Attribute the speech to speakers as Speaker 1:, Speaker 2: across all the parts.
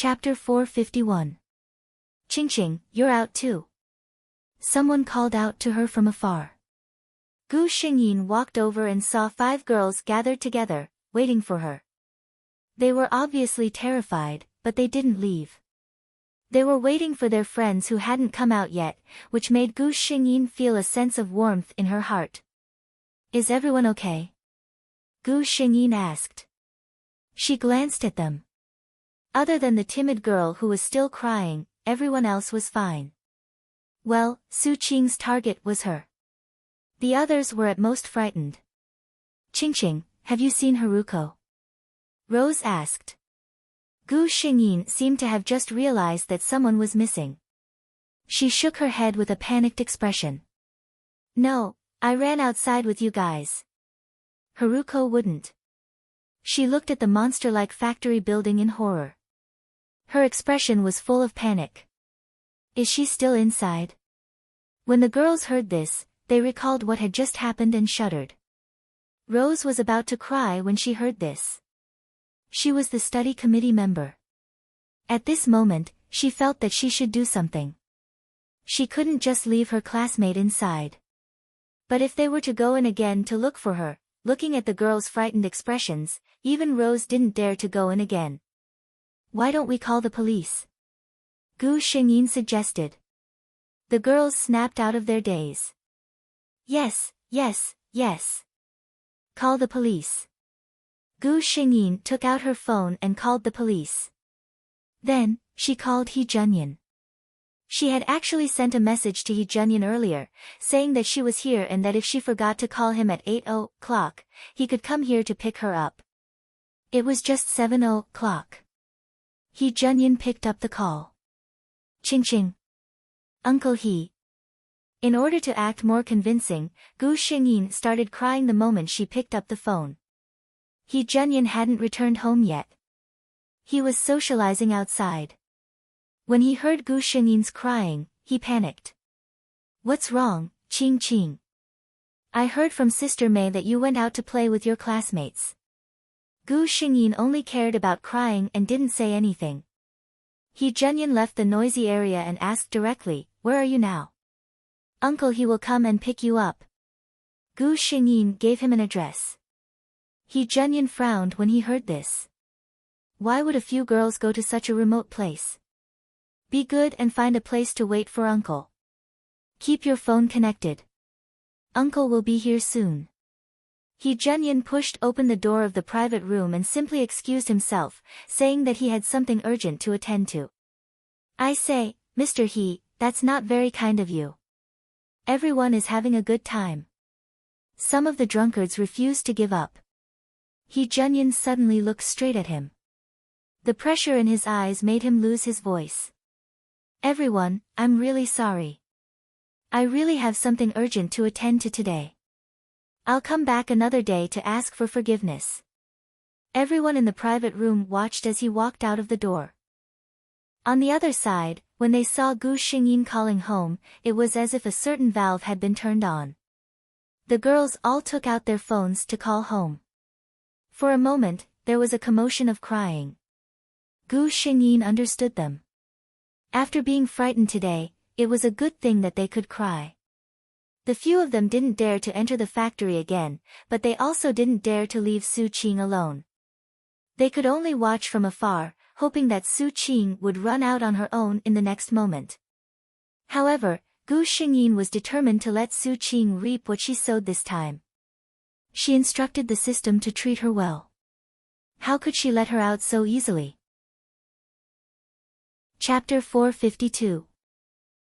Speaker 1: Chapter 451. Ching, you're out too. Someone called out to her from afar. Gu Xingyin walked over and saw 5 girls gathered together, waiting for her. They were obviously terrified, but they didn't leave. They were waiting for their friends who hadn't come out yet, which made Gu Xingyin feel a sense of warmth in her heart. Is everyone okay? Gu Xingyin asked. She glanced at them. Other than the timid girl who was still crying, everyone else was fine. Well, Su Qing's target was her. The others were at most frightened. Ching, have you seen Haruko? Rose asked. Gu Xingyin seemed to have just realized that someone was missing. She shook her head with a panicked expression. No, I ran outside with you guys. Haruko wouldn't. She looked at the monster-like factory building in horror. Her expression was full of panic. Is she still inside? When the girls heard this, they recalled what had just happened and shuddered. Rose was about to cry when she heard this. She was the study committee member. At this moment, she felt that she should do something. She couldn't just leave her classmate inside. But if they were to go in again to look for her, looking at the girls' frightened expressions, even Rose didn't dare to go in again. Why don't we call the police? Gu Xingyin suggested. The girls snapped out of their daze. Yes. Call the police. Gu Xingyin took out her phone and called the police. Then, she called He Junyan. She had actually sent a message to He Junyan earlier, saying that she was here and that if she forgot to call him at 8:00, he could come here to pick her up. It was just 7:00. He Junyan picked up the call. Ching. Uncle He. In order to act more convincing, Gu Xingyin started crying the moment she picked up the phone. He Junyan hadn't returned home yet. He was socializing outside. When he heard Gu Xingyin's crying, he panicked. What's wrong, Ching? I heard from Sister May that you went out to play with your classmates. Gu Xingyin only cared about crying and didn't say anything. He Junyan left the noisy area and asked directly, where are you now? Uncle He will come and pick you up. Gu Xingyin gave him an address. He Junyan frowned when he heard this. Why would a few girls go to such a remote place? Be good and find a place to wait for Uncle. Keep your phone connected. Uncle will be here soon. He Junyan pushed open the door of the private room and simply excused himself, saying that he had something urgent to attend to. I say, Mr. He, that's not very kind of you. Everyone is having a good time. Some of the drunkards refused to give up. He Junyan suddenly looked straight at him. The pressure in his eyes made him lose his voice. Everyone, I'm really sorry. I really have something urgent to attend to today. I'll come back another day to ask for forgiveness. Everyone in the private room watched as he walked out of the door. On the other side, when they saw Gu Xingyin calling home, it was as if a certain valve had been turned on. The girls all took out their phones to call home. For a moment, there was a commotion of crying. Gu Xingyin understood them. After being frightened today, it was a good thing that they could cry. The few of them didn't dare to enter the factory again, but they also didn't dare to leave Su Qing alone. They could only watch from afar, hoping that Su Qing would run out on her own in the next moment. However, Gu Xingyin was determined to let Su Qing reap what she sowed this time. She instructed the system to treat her well. How could she let her out so easily? Chapter 452.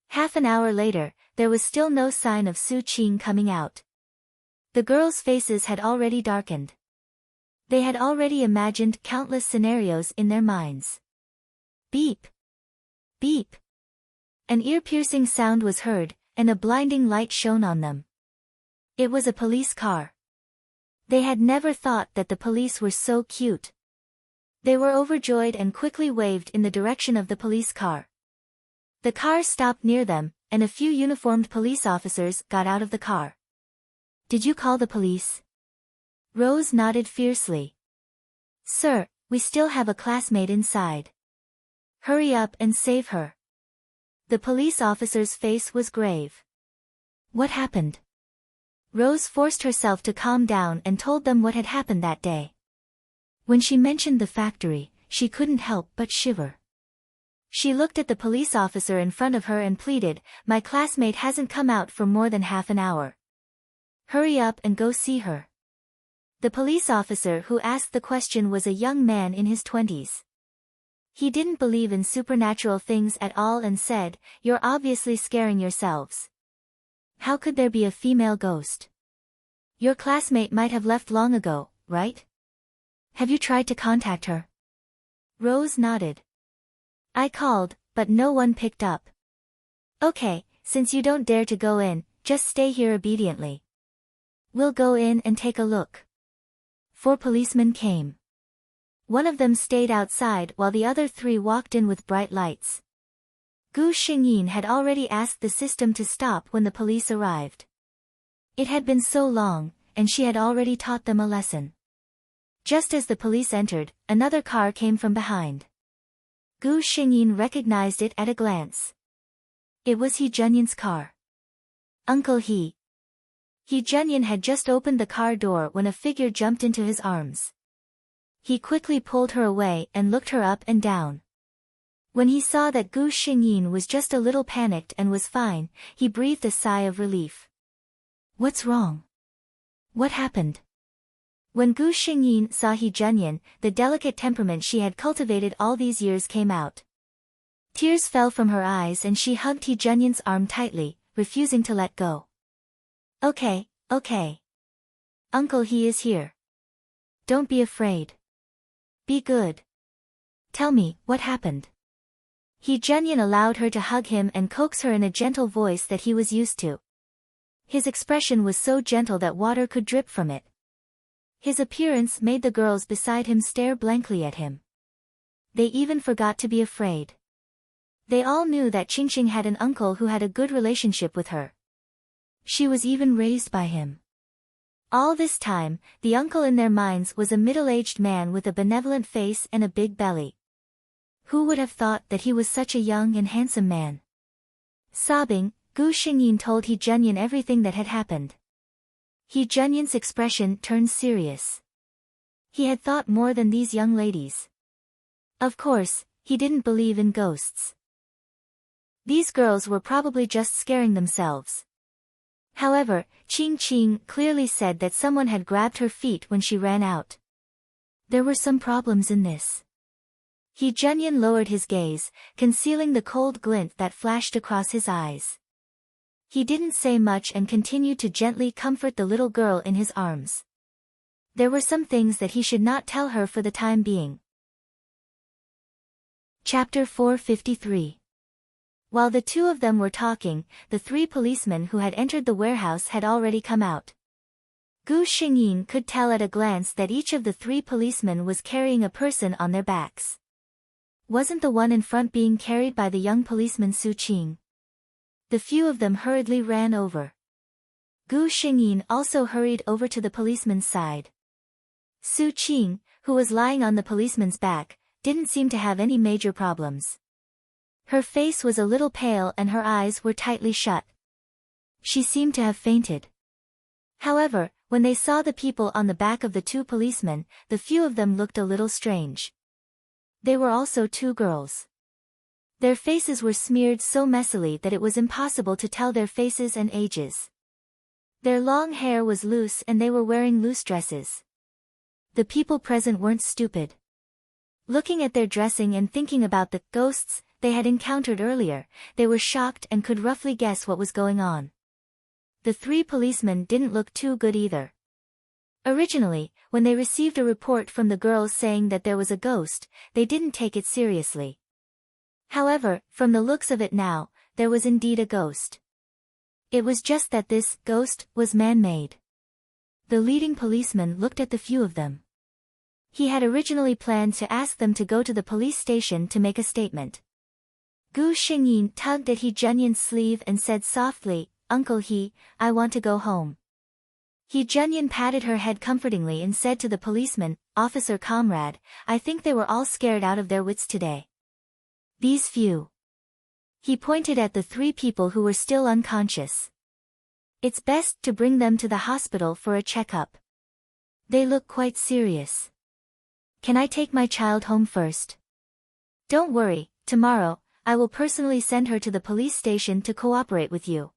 Speaker 1: Half an hour later, there was still no sign of Su Qing coming out. The girls' faces had already darkened. They had already imagined countless scenarios in their minds. Beep! Beep! An ear-piercing sound was heard, and a blinding light shone on them. It was a police car. They had never thought that the police were so cute. They were overjoyed and quickly waved in the direction of the police car. The car stopped near them, and a few uniformed police officers got out of the car. Did you call the police? Rose nodded fiercely. Sir, we still have a classmate inside. Hurry up and save her. The police officer's face was grave. What happened? Rose forced herself to calm down and told them what had happened that day. When she mentioned the factory, she couldn't help but shiver. She looked at the police officer in front of her and pleaded, "My classmate hasn't come out for more than half an hour. Hurry up and go see her." The police officer who asked the question was a young man in his 20s. He didn't believe in supernatural things at all and said, "You're obviously scaring yourselves. How could there be a female ghost? Your classmate might have left long ago, right? Have you tried to contact her?" Rose nodded. "I called, but no one picked up." "Okay, since you don't dare to go in, just stay here obediently. We'll go in and take a look." 4 policemen came. One of them stayed outside while the other 3 walked in with bright lights. Gu Xingyin had already asked the system to stop when the police arrived. It had been so long, and she had already taught them a lesson. Just as the police entered, another car came from behind. Gu Xingyin recognized it at a glance. It was He Junyin's car. "Uncle He." He Junyin had just opened the car door when a figure jumped into his arms. He quickly pulled her away and looked her up and down. When he saw that Gu Xingyin was just a little panicked and was fine, he breathed a sigh of relief. "What's wrong? What happened?" When Gu Xingyin saw He Junyin, the delicate temperament she had cultivated all these years came out. Tears fell from her eyes and she hugged He Junyin's arm tightly, refusing to let go. Okay. Uncle He is here. Don't be afraid. Be good. Tell me, what happened?" He Junyin allowed her to hug him and coax her in a gentle voice that he was used to. His expression was so gentle that water could drip from it. His appearance made the girls beside him stare blankly at him. They even forgot to be afraid. They all knew that Qingqing had an uncle who had a good relationship with her. She was even raised by him. All this time, the uncle in their minds was a middle-aged man with a benevolent face and a big belly. Who would have thought that he was such a young and handsome man? Sobbing, Gu Xingyin told He Junyin everything that had happened. He Junyin's expression turned serious. He had thought more than these young ladies. Of course, he didn't believe in ghosts. These girls were probably just scaring themselves. However, Qingqing clearly said that someone had grabbed her feet when she ran out. There were some problems in this. He Junyin lowered his gaze, concealing the cold glint that flashed across his eyes. He didn't say much and continued to gently comfort the little girl in his arms. There were some things that he should not tell her for the time being. Chapter 453. While the 2 of them were talking, the 3 policemen who had entered the warehouse had already come out. Gu Xingyin could tell at a glance that each of the 3 policemen was carrying a person on their backs. Wasn't the one in front being carried by the young policeman Su Qing? The few of them hurriedly ran over. Gu Xingyin also hurried over to the policeman's side. Su Qing, who was lying on the policeman's back, didn't seem to have any major problems. Her face was a little pale and her eyes were tightly shut. She seemed to have fainted. However, when they saw the people on the back of the 2 policemen, the few of them looked a little strange. They were also 2 girls. Their faces were smeared so messily that it was impossible to tell their faces and ages. Their long hair was loose and they were wearing loose dresses. The people present weren't stupid. Looking at their dressing and thinking about the ghosts they had encountered earlier, they were shocked and could roughly guess what was going on. The 3 policemen didn't look too good either. Originally, when they received a report from the girls saying that there was a ghost, they didn't take it seriously. However, from the looks of it now, there was indeed a ghost. It was just that this ghost was man-made. The leading policeman looked at the few of them. He had originally planned to ask them to go to the police station to make a statement. Gu Xingyin tugged at He Junyin's sleeve and said softly, "Uncle He, I want to go home." He Junyin patted her head comfortingly and said to the policeman, "Officer comrade, I think they were all scared out of their wits today. These few. He pointed at the 3 people who were still unconscious. It's best to bring them to the hospital for a checkup. They look quite serious. Can I take my child home first? Don't worry, tomorrow, I will personally send her to the police station to cooperate with you.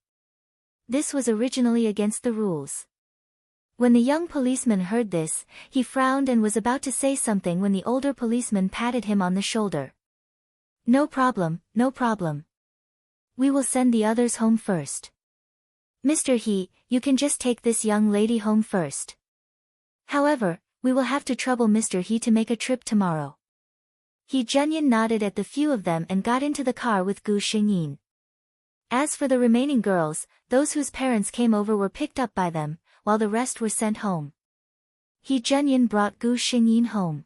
Speaker 1: This was originally against the rules. When the young policeman heard this, he frowned and was about to say something when the older policeman patted him on the shoulder. No problem, no problem. We will send the others home first. Mr. He, you can just take this young lady home first. However, we will have to trouble Mr. He to make a trip tomorrow. He Junyan nodded at the few of them and got into the car with Gu Xingyin. As for the remaining girls, those whose parents came over were picked up by them, while the rest were sent home. He Junyan brought Gu Xingyin home.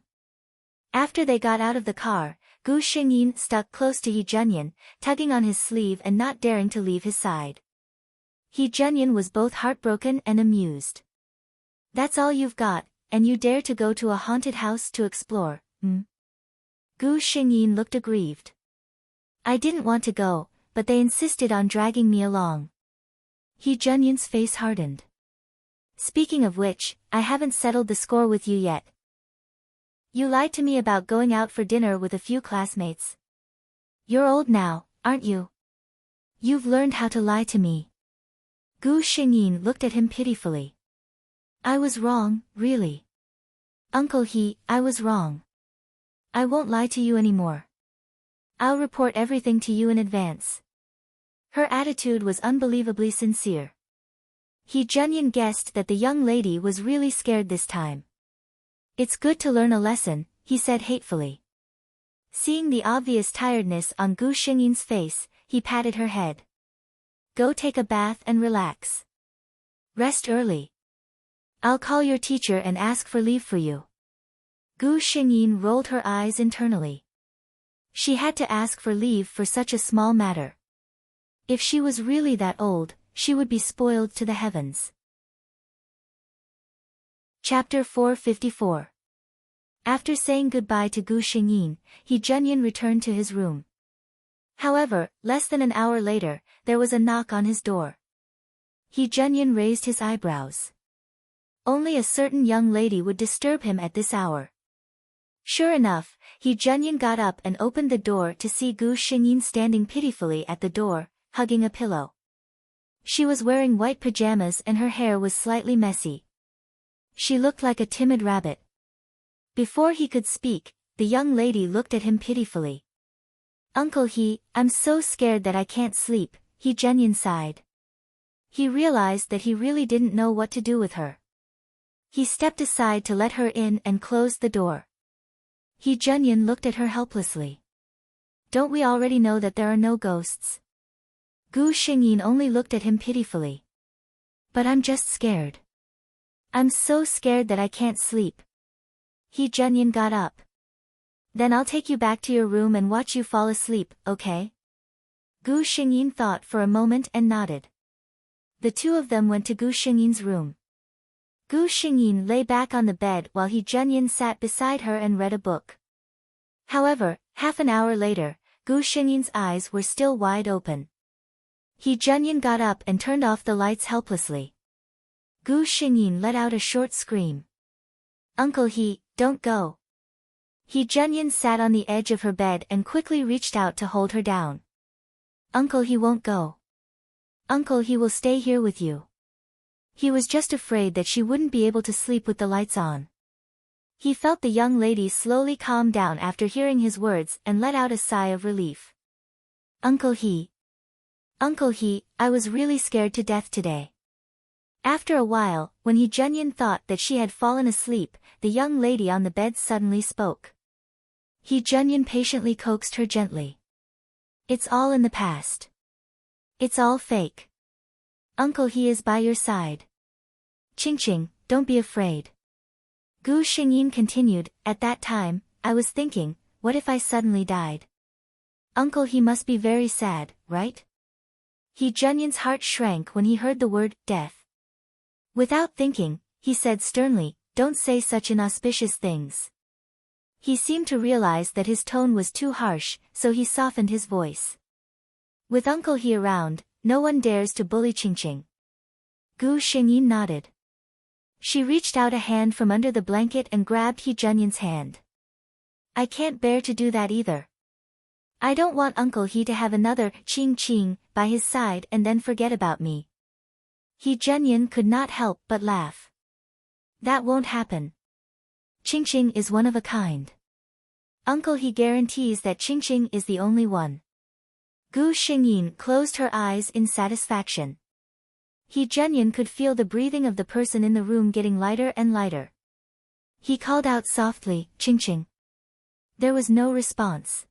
Speaker 1: After they got out of the car, Gu Xingyin stuck close to He Junyan, tugging on his sleeve and not daring to leave his side. He Junyan was both heartbroken and amused. That's all you've got, and you dare to go to a haunted house to explore, hmm? Gu Xingyin looked aggrieved. I didn't want to go, but they insisted on dragging me along. He Junyan's face hardened. Speaking of which, I haven't settled the score with you yet. You lied to me about going out for dinner with a few classmates. You're old now, aren't you? You've learned how to lie to me. Gu Xingyin looked at him pitifully. I was wrong, really. Uncle He, I was wrong. I won't lie to you anymore. I'll report everything to you in advance. Her attitude was unbelievably sincere. He Junyan guessed that the young lady was really scared this time. It's good to learn a lesson, he said hatefully. Seeing the obvious tiredness on Gu Xingyin's face, he patted her head. Go take a bath and relax. Rest early. I'll call your teacher and ask for leave for you. Gu Xingyin rolled her eyes internally. She had to ask for leave for such a small matter. If she was really that old, she would be spoiled to the heavens. Chapter 454. After saying goodbye to Gu Xingyin, He Junyan returned to his room. However, less than an hour later, there was a knock on his door. He Junyan raised his eyebrows. Only a certain young lady would disturb him at this hour. Sure enough, He Junyan got up and opened the door to see Gu Xingyin standing pitifully at the door, hugging a pillow. She was wearing white pajamas and her hair was slightly messy. She looked like a timid rabbit. Before he could speak, the young lady looked at him pitifully. Uncle He, I'm so scared that I can't sleep, He Junyan sighed. He realized that he really didn't know what to do with her. He stepped aside to let her in and closed the door. He Junyan looked at her helplessly. Don't we already know that there are no ghosts? Gu Xingyin only looked at him pitifully. But I'm just scared. I'm so scared that I can't sleep. He Junyan got up. Then I'll take you back to your room and watch you fall asleep, okay? Gu Xingyin thought for a moment and nodded. The two of them went to Gu Xingyin's room. Gu Xingyin lay back on the bed while He Junyan sat beside her and read a book. However, half an hour later, Gu Xingyin's eyes were still wide open. He Junyan got up and turned off the lights helplessly. Gu Xingyin let out a short scream. Uncle He, don't go. He Junyan sat on the edge of her bed and quickly reached out to hold her down. Uncle He won't go. Uncle He will stay here with you. He was just afraid that she wouldn't be able to sleep with the lights on. He felt the young lady slowly calm down after hearing his words and let out a sigh of relief. Uncle He. Uncle He, I was really scared to death today. After a while, when He Junyan thought that she had fallen asleep, the young lady on the bed suddenly spoke. He Junyan patiently coaxed her gently. It's all in the past. It's all fake. Uncle He is by your side. Ching, don't be afraid. Gu Xingyin continued, at that time, I was thinking, what if I suddenly died? Uncle He must be very sad, right? He Junyan's heart shrank when he heard the word, death. Without thinking, he said sternly, don't say such inauspicious things. He seemed to realize that his tone was too harsh, so he softened his voice. With Uncle He around, no one dares to bully Qingqing. Gu Xingyin nodded. She reached out a hand from under the blanket and grabbed He Junyan's hand. I can't bear to do that either. I don't want Uncle He to have another Qing by his side and then forget about me. He Junyan could not help but laugh. That won't happen. Qingqing is one of a kind. Uncle He guarantees that Qingqing is the only one. Gu Xingyin closed her eyes in satisfaction. He Junyan could feel the breathing of the person in the room getting lighter and lighter. He called out softly, Qingqing. There was no response.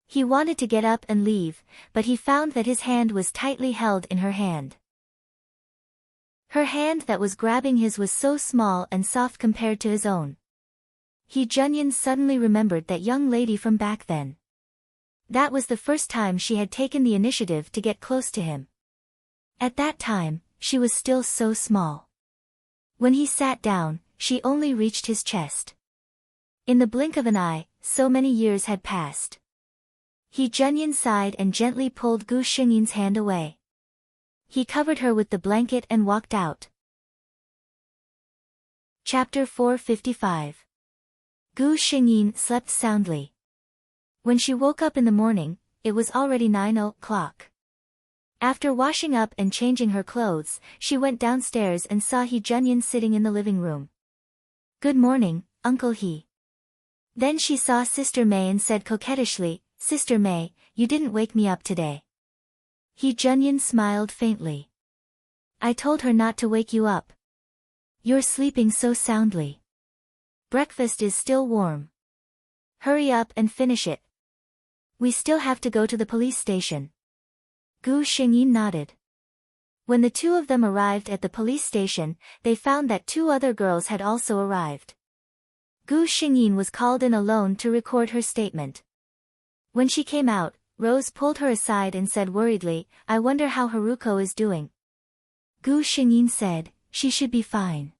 Speaker 1: He wanted to get up and leave, but he found that his hand was tightly held in her hand. Her hand that was grabbing his was so small and soft compared to his own. He Junyan suddenly remembered that young lady from back then. That was the first time she had taken the initiative to get close to him. At that time, she was still so small. When he sat down, she only reached his chest. In the blink of an eye, so many years had passed. He Junyan sighed and gently pulled Gu Xingyin's hand away. He covered her with the blanket and walked out. Chapter 455. Gu Xingyin slept soundly. When she woke up in the morning, it was already 9 o'clock. After washing up and changing her clothes, she went downstairs and saw He Junyan sitting in the living room. Good morning, Uncle He. Then she saw Sister May and said coquettishly, Sister May, you didn't wake me up today. He Junyan smiled faintly. I told her not to wake you up. You're sleeping so soundly. Breakfast is still warm. Hurry up and finish it. We still have to go to the police station. Gu Xingyin nodded. When the two of them arrived at the police station, they found that two other girls had also arrived. Gu Xingyin was called in alone to record her statement. When she came out, Rose pulled her aside and said worriedly, I wonder how Haruko is doing. Gu Xingyin said, she should be fine.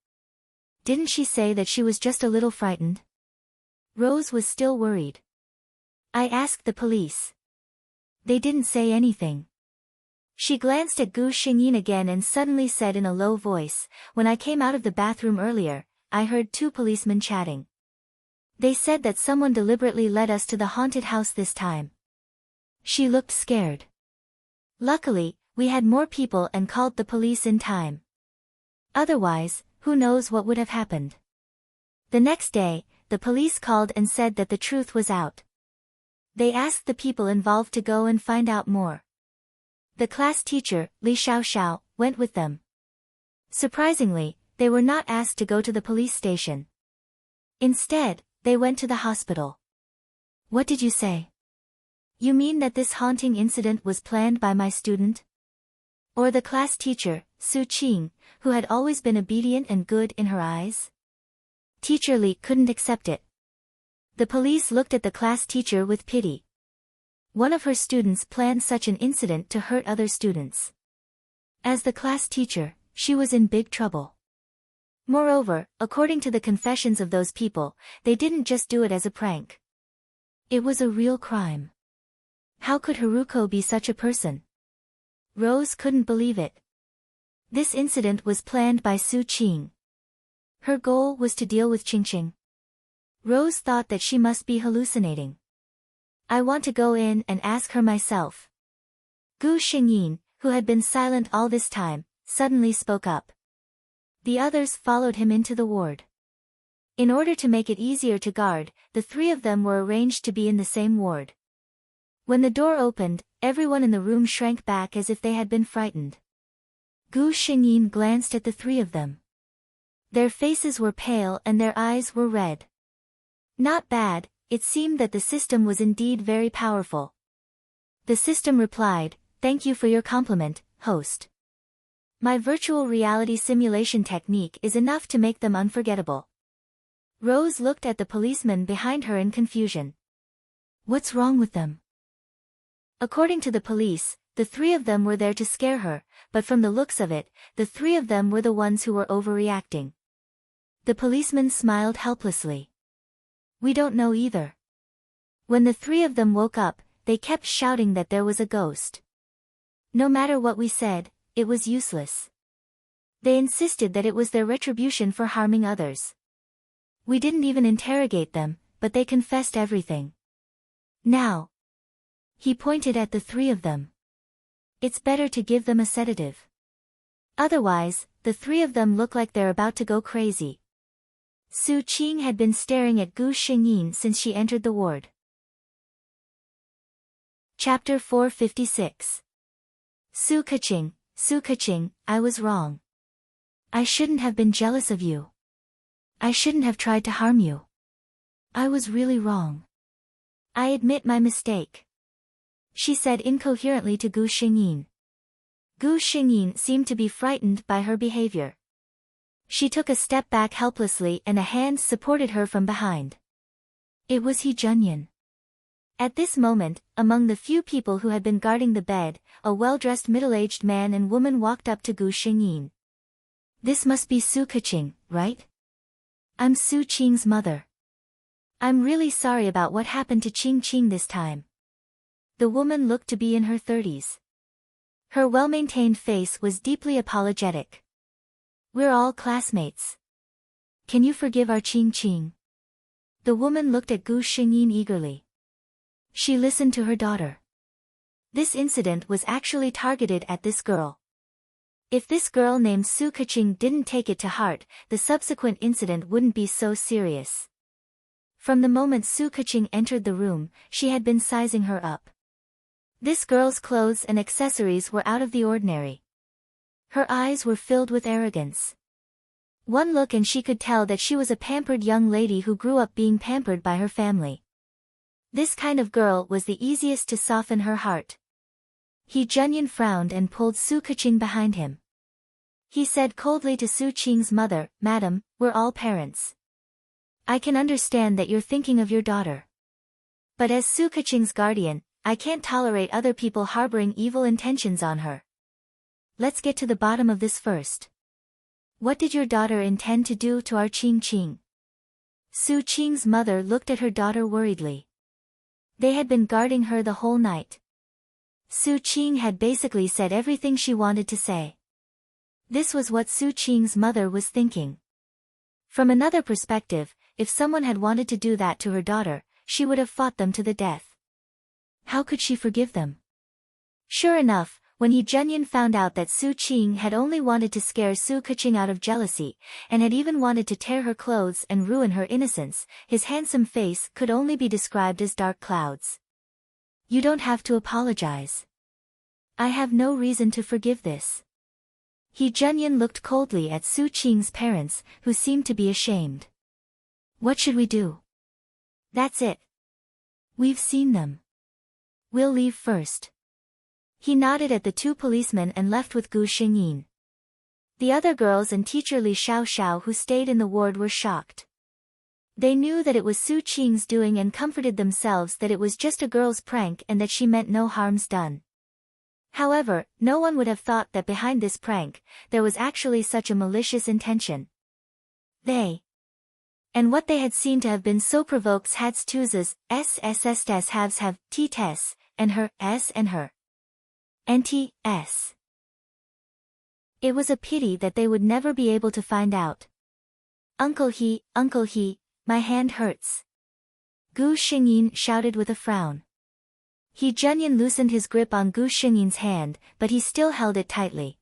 Speaker 1: Didn't she say that she was just a little frightened? Rose was still worried. I asked the police. They didn't say anything. She glanced at Gu Xingyin again and suddenly said in a low voice, when I came out of the bathroom earlier, I heard two policemen chatting. They said that someone deliberately led us to the haunted house this time. She looked scared. Luckily, we had more people and called the police in time. Otherwise, who knows what would have happened. The next day, the police called and said that the truth was out. They asked the people involved to go and find out more. The class teacher, Li Xiaoxiao, went with them. Surprisingly, they were not asked to go to the police station. Instead, they went to the hospital. What did you say? You mean that this haunting incident was planned by my student? Or the class teacher, Su Qing, who had always been obedient and good in her eyes? Teacher Li couldn't accept it. The police looked at the class teacher with pity. One of her students planned such an incident to hurt other students. As the class teacher, she was in big trouble. Moreover, according to the confessions of those people, they didn't just do it as a prank. It was a real crime. How could Haruko be such a person? Rose couldn't believe it. This incident was planned by Su Qing. Her goal was to deal with Qingqing. Rose thought that she must be hallucinating. I want to go in and ask her myself. Gu Xingyin, who had been silent all this time, suddenly spoke up. The others followed him into the ward. In order to make it easier to guard, the three of them were arranged to be in the same ward. When the door opened, everyone in the room shrank back as if they had been frightened. Gu Xingyin glanced at the three of them. Their faces were pale and their eyes were red. Not bad, it seemed that the system was indeed very powerful. The system replied, Thank you for your compliment, host. My virtual reality simulation technique is enough to make them unforgettable. Rose looked at the policeman behind her in confusion. What's wrong with them? According to the police, the three of them were there to scare her, but from the looks of it, the three of them were the ones who were overreacting. The policeman smiled helplessly. We don't know either. When the three of them woke up, they kept shouting that there was a ghost. No matter what we said, it was useless. They insisted that it was their retribution for harming others. We didn't even interrogate them, but they confessed everything. Now. He pointed at the three of them. It's better to give them a sedative. Otherwise, the three of them look like they're about to go crazy. Su Qing had been staring at Gu Xingyin since she entered the ward. Chapter 456. Su Keqing, I was wrong. I shouldn't have been jealous of you. I shouldn't have tried to harm you. I was really wrong. I admit my mistake. She said incoherently to Gu Xingyin. Gu Xingyin seemed to be frightened by her behavior. She took a step back helplessly and a hand supported her from behind. It was He Junyan. At this moment, among the few people who had been guarding the bed, a well-dressed middle-aged man and woman walked up to Gu Xingyin. This must be Su Keqing, right? I'm Su Qing's mother. I'm really sorry about what happened to Qing this time. The woman looked to be in her 30s. Her well-maintained face was deeply apologetic. We're all classmates. Can you forgive our Qing? The woman looked at Gu Xingyin eagerly. She listened to her daughter. This incident was actually targeted at this girl. If this girl named Su Keqing didn't take it to heart, the subsequent incident wouldn't be so serious. From the moment Su Keqing entered the room, she had been sizing her up. This girl's clothes and accessories were out of the ordinary. Her eyes were filled with arrogance. One look and she could tell that she was a pampered young lady who grew up being pampered by her family. This kind of girl was the easiest to soften her heart. He Junyan frowned and pulled Su Keqing behind him. He said coldly to Su Qing's mother, Madam, we're all parents. I can understand that you're thinking of your daughter. But as Su Keqing's guardian, I can't tolerate other people harboring evil intentions on her. Let's get to the bottom of this first. What did your daughter intend to do to our Qing? Su Qing's mother looked at her daughter worriedly. They had been guarding her the whole night. Su Qing had basically said everything she wanted to say. This was what Su Qing's mother was thinking. From another perspective, if someone had wanted to do that to her daughter, she would have fought them to the death. How could she forgive them? Sure enough, when He Junyan found out that Su Qing had only wanted to scare Su Keqing out of jealousy, and had even wanted to tear her clothes and ruin her innocence, his handsome face could only be described as dark clouds. You don't have to apologize. I have no reason to forgive this. He Junyan looked coldly at Su Qing's parents, who seemed to be ashamed. What should we do? That's it. We've seen them. We'll leave first. He nodded at the two policemen and left with Gu Xingyin. The other girls and teacher Li Xiao who stayed in the ward were shocked. They knew that it was Su Qing's doing and comforted themselves that it was just a girl's prank and that she meant no harms done. However, no one would have thought that behind this prank, there was actually such a malicious intention. And what they had seen to have been so provokes hads tusas, SSS haves have, T-tes, and her, S and her. NT-S. It was a pity that they would never be able to find out. Uncle he, my hand hurts. Gu Xingyin shouted with a frown. He Junyan loosened his grip on Gu Xingyin's hand, but he still held it tightly.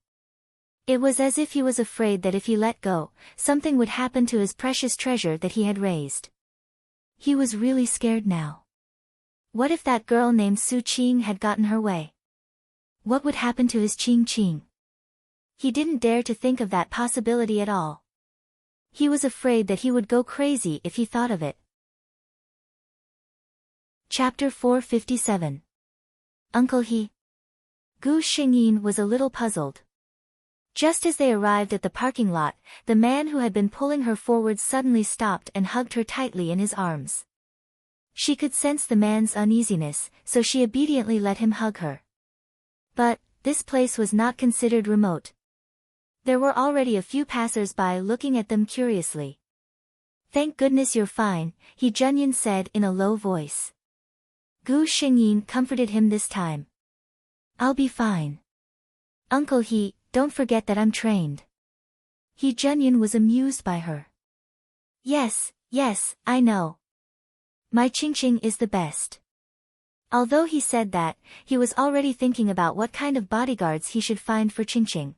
Speaker 1: It was as if he was afraid that if he let go, something would happen to his precious treasure that he had raised. He was really scared now. What if that girl named Su Qing had gotten her way? What would happen to his Qing? He didn't dare to think of that possibility at all. He was afraid that he would go crazy if he thought of it. Chapter 457. Uncle he. Gu Xingyin was a little puzzled. Just as they arrived at the parking lot, the man who had been pulling her forward suddenly stopped and hugged her tightly in his arms. She could sense the man's uneasiness, so she obediently let him hug her. But, this place was not considered remote. There were already a few passers-by looking at them curiously. Thank goodness you're fine, He Junyan said in a low voice. Gu Xingyin comforted him this time. I'll be fine. Uncle He, don't forget that I'm trained. He Junyan was amused by her. Yes, I know. My Qingqing is the best. Although he said that, he was already thinking about what kind of bodyguards he should find for Qingqing.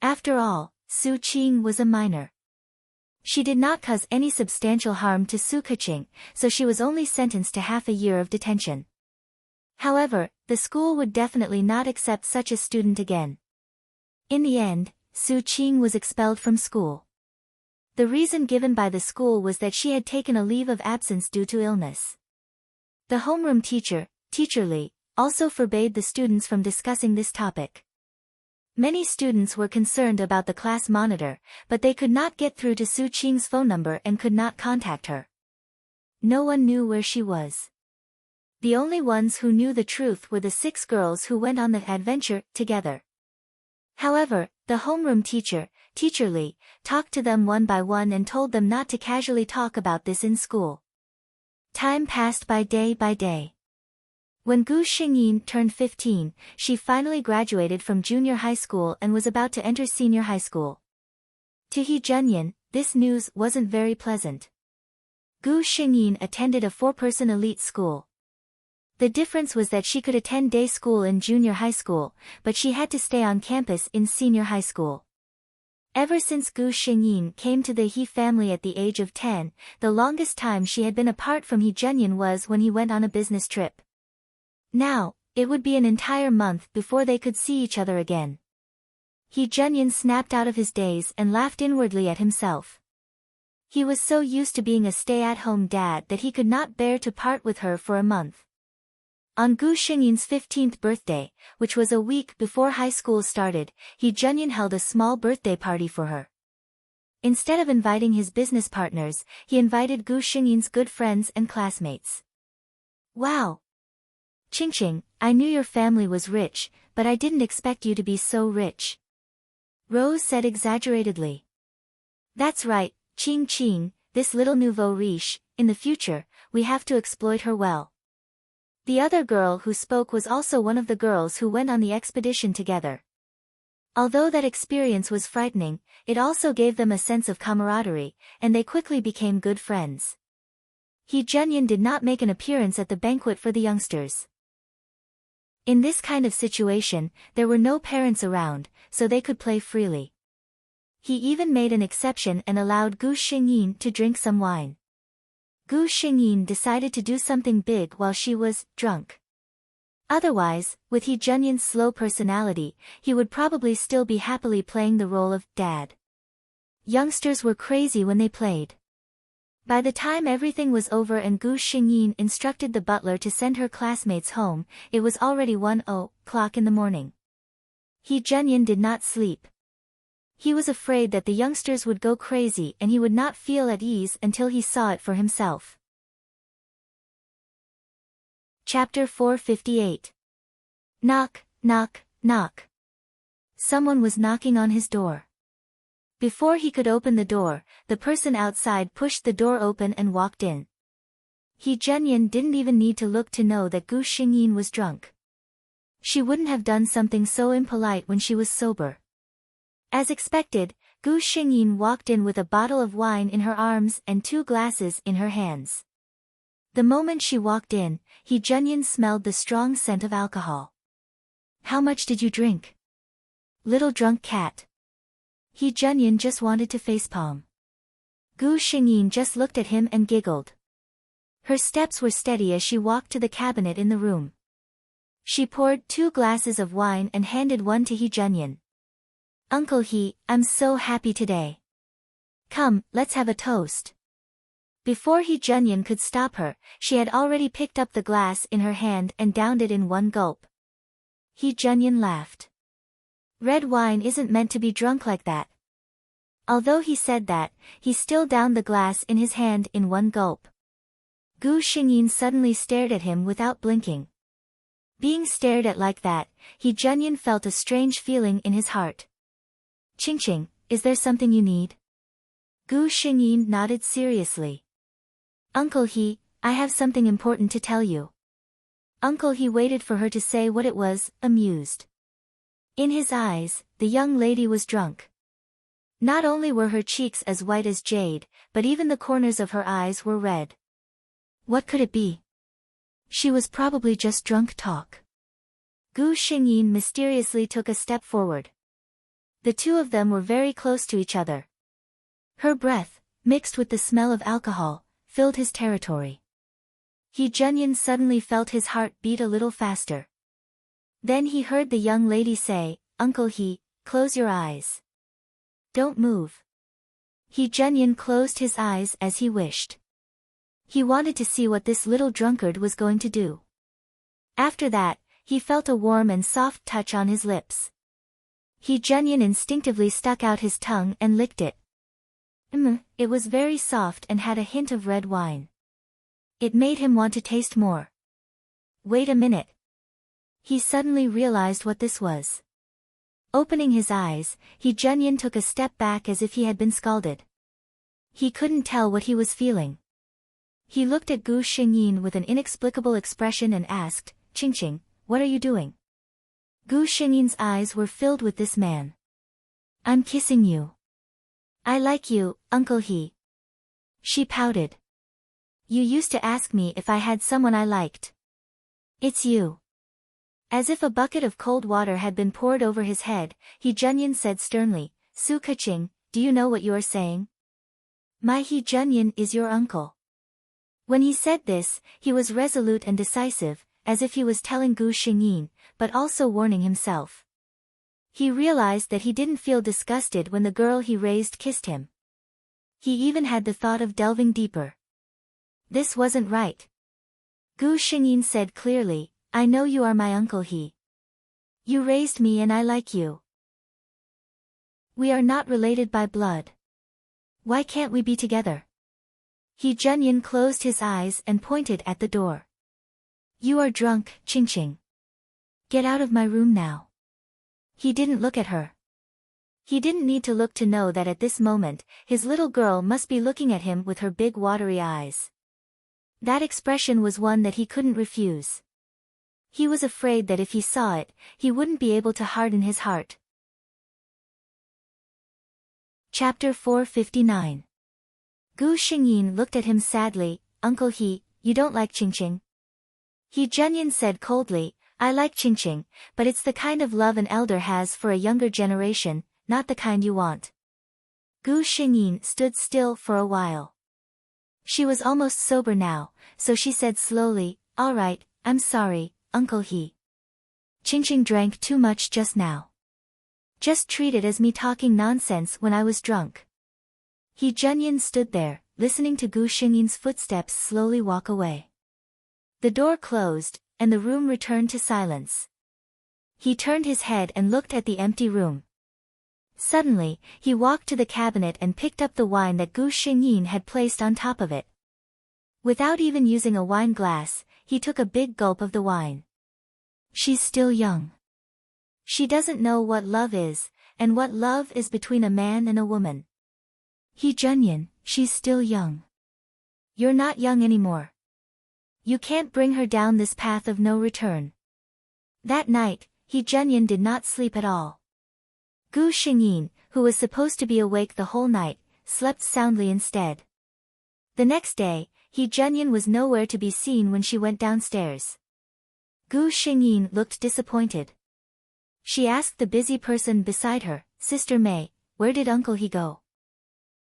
Speaker 1: After all, Su Qing was a minor. She did not cause any substantial harm to Su Keqing, so she was only sentenced to half a year of detention. However, the school would definitely not accept such a student again. In the end, Su Qing was expelled from school. The reason given by the school was that she had taken a leave of absence due to illness. The homeroom teacher, Teacher Li, also forbade the students from discussing this topic. Many students were concerned about the class monitor, but they could not get through to Su Qing's phone number and could not contact her. No one knew where she was. The only ones who knew the truth were the 6 girls who went on the adventure together. However, the homeroom teacher, Teacher Li, talked to them one by one and told them not to casually talk about this in school. Time passed by day. When Gu Xingyin turned 15, she finally graduated from junior high school and was about to enter senior high school. To He Junyan, this news wasn't very pleasant. Gu Xingyin attended a 4-person elite school. The difference was that she could attend day school in junior high school, but she had to stay on campus in senior high school. Ever since Gu Xingyin came to the He family at the age of 10, the longest time she had been apart from He Junyan was when he went on a business trip. Now, it would be an entire month before they could see each other again. He Junyan snapped out of his daze and laughed inwardly at himself. He was so used to being a stay-at-home dad that he could not bear to part with her for a month. On Gu Xingyin's 15th birthday, which was a week before high school started, He Junyan held a small birthday party for her. Instead of inviting his business partners, he invited Gu Xingyin's good friends and classmates. Wow! Qingqing, I knew your family was rich, but I didn't expect you to be so rich. Rose said exaggeratedly. That's right, Qing, this little nouveau riche, in the future, we have to exploit her well. The other girl who spoke was also one of the girls who went on the expedition together. Although that experience was frightening, it also gave them a sense of camaraderie, and they quickly became good friends. He Junyan did not make an appearance at the banquet for the youngsters. In this kind of situation, there were no parents around, so they could play freely. He even made an exception and allowed Gu Xingyin to drink some wine. Gu Xingyin decided to do something big while she was drunk. Otherwise, with He Junyan's slow personality, he would probably still be happily playing the role of dad. Youngsters were crazy when they played. By the time everything was over and Gu Xingyin instructed the butler to send her classmates home, it was already 1:00 in the morning. He Junyan did not sleep. He was afraid that the youngsters would go crazy and he would not feel at ease until he saw it for himself. Chapter 458. Knock, knock, knock. Someone was knocking on his door. Before he could open the door, the person outside pushed the door open and walked in. He Junyan didn't even need to look to know that Gu Xingyin was drunk. She wouldn't have done something so impolite when she was sober. As expected, Gu Xingyin walked in with a bottle of wine in her arms and 2 glasses in her hands. The moment she walked in, He Junyan smelled the strong scent of alcohol. How much did you drink? Little drunk cat. He Junyan just wanted to facepalm. Gu Xingyin just looked at him and giggled. Her steps were steady as she walked to the cabinet in the room. She poured 2 glasses of wine and handed one to He Junyan. Uncle He, I'm so happy today. Come, let's have a toast. Before He Junyan could stop her, she had already picked up the glass in her hand and downed it in one gulp. He Junyan laughed. Red wine isn't meant to be drunk like that. Although he said that, he still downed the glass in his hand in one gulp. Gu Xingyin suddenly stared at him without blinking. Being stared at like that, He Junyan felt a strange feeling in his heart. Qingqing, is there something you need? Gu Xingyin nodded seriously. Uncle He, I have something important to tell you. Uncle He waited for her to say what it was, amused. In his eyes, the young lady was drunk. Not only were her cheeks as white as jade, but even the corners of her eyes were red. What could it be? She was probably just drunk talk. Gu Xingyin mysteriously took a step forward. The two of them were very close to each other. Her breath, mixed with the smell of alcohol, filled his territory. He Junyan suddenly felt his heart beat a little faster. Then he heard the young lady say, Uncle He, close your eyes. Don't move. He Junyan closed his eyes as he wished. He wanted to see what this little drunkard was going to do. After that, he felt a warm and soft touch on his lips. He Junyan instinctively stuck out his tongue and licked it. It was very soft and had a hint of red wine. It made him want to taste more. Wait a minute. He suddenly realized what this was. Opening his eyes, He Junyan took a step back as if he had been scalded. He couldn't tell what he was feeling. He looked at Gu Xingyin with an inexplicable expression and asked, Qingqing, what are you doing? Gu Xingyin's eyes were filled with this man. I'm kissing you. I like you, Uncle He. She pouted. You used to ask me if I had someone I liked. It's you. As if a bucket of cold water had been poured over his head, He Junyan said sternly, Su Keqing, do you know what you are saying? My He Junyan is your uncle. When he said this, he was resolute and decisive, as if he was telling Gu Xingyin, but also warning himself. He realized that he didn't feel disgusted when the girl he raised kissed him. He even had the thought of delving deeper. This wasn't right. Gu Xingyin said clearly, I know you are my Uncle He. You raised me and I like you. We are not related by blood. Why can't we be together? He Junyan closed his eyes and pointed at the door. You are drunk, Qingqing. Get out of my room now. He didn't look at her. He didn't need to look to know that at this moment, his little girl must be looking at him with her big watery eyes. That expression was one that he couldn't refuse. He was afraid that if he saw it, he wouldn't be able to harden his heart. Chapter 459. Gu Xingyin looked at him sadly, Uncle He, you don't like Qingqing? He Junyan said coldly, I like Qingqing, but it's the kind of love an elder has for a younger generation, not the kind you want. Gu Xingyin stood still for a while. She was almost sober now, so she said slowly, all right, I'm sorry, Uncle He. Qingqing drank too much just now. Just treat it as me talking nonsense when I was drunk. He Junyan stood there, listening to Gu Xingyin's footsteps slowly walk away. The door closed, and the room returned to silence. He turned his head and looked at the empty room. Suddenly, he walked to the cabinet and picked up the wine that Gu Xingyin had placed on top of it. Without even using a wine glass, he took a big gulp of the wine. She's still young. She doesn't know what love is, and what love is between a man and a woman. He Junyan, she's still young. You're not young anymore. You can't bring her down this path of no return. That night, He Junyan did not sleep at all. Gu Xingyin, who was supposed to be awake the whole night, slept soundly instead. The next day, He Junyan was nowhere to be seen when she went downstairs. Gu Xingyin looked disappointed. She asked the busy person beside her, Sister May, where did Uncle He go?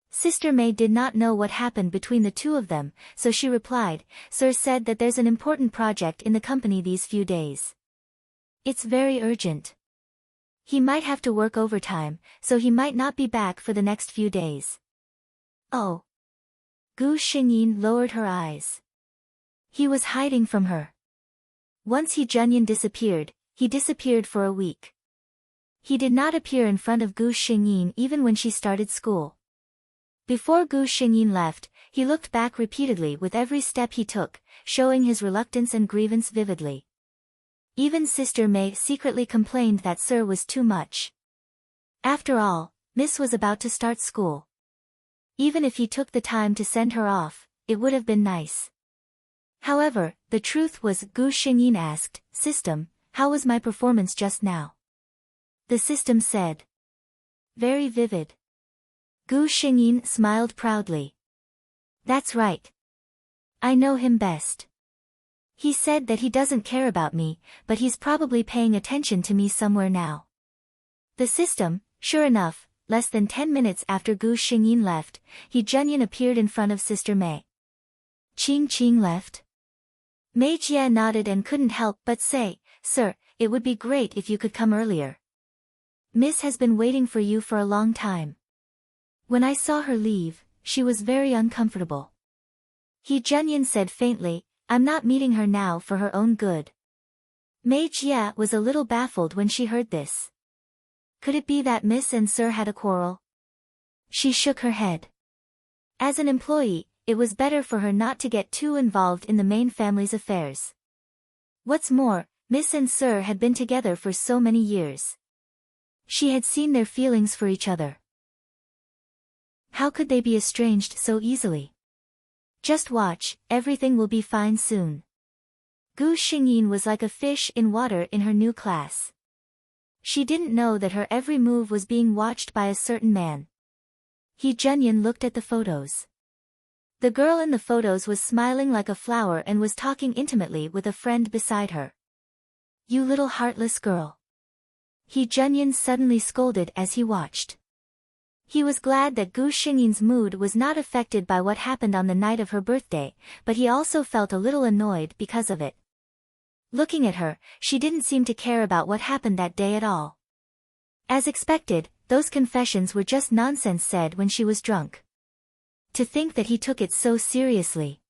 Speaker 1: Sister May did not know what happened between the two of them, so she replied, Sir said that there's an important project in the company these few days. It's very urgent. He might have to work overtime, so he might not be back for the next few days. Oh. Gu Xingyin lowered her eyes. He was hiding from her. Once He Junyan disappeared, he disappeared for a week. He did not appear in front of Gu Xingyin even when she started school. Before Gu Xingyin left, he looked back repeatedly with every step he took, showing his reluctance and grievance vividly. Even Sister May secretly complained that Sir was too much. After all, Miss was about to start school. Even if he took the time to send her off, it would have been nice. However, the truth was, Gu Xingyin asked, "System, how was my performance just now?" The system said, "Very vivid." Gu Xingyin smiled proudly. "That's right. I know him best. He said that he doesn't care about me, but he's probably paying attention to me somewhere now." The system, sure enough, less than 10 minutes after Gu Xingyin left, He Junyan appeared in front of Sister Mei. "Qing Qing left?" Mei Jie nodded and couldn't help but say, "Sir, it would be great if you could come earlier. Miss has been waiting for you for a long time." When I saw her leave, she was very uncomfortable. He Junyan said faintly, "I'm not meeting her now for her own good." Mei Jie was a little baffled when she heard this. Could it be that Miss and Sir had a quarrel? She shook her head. As an employee, it was better for her not to get too involved in the main family's affairs. What's more, Miss and Sir had been together for so many years. She had seen their feelings for each other. How could they be estranged so easily? Just watch, everything will be fine soon. Gu Xingyin was like a fish in water in her new class. She didn't know that her every move was being watched by a certain man. He Junyan looked at the photos. The girl in the photos was smiling like a flower and was talking intimately with a friend beside her. "You little heartless girl." He Junyan suddenly scolded as he watched. He was glad that Gu Xingyin's mood was not affected by what happened on the night of her birthday, but he also felt a little annoyed because of it. Looking at her, she didn't seem to care about what happened that day at all. As expected, those confessions were just nonsense said when she was drunk. To think that he took it so seriously.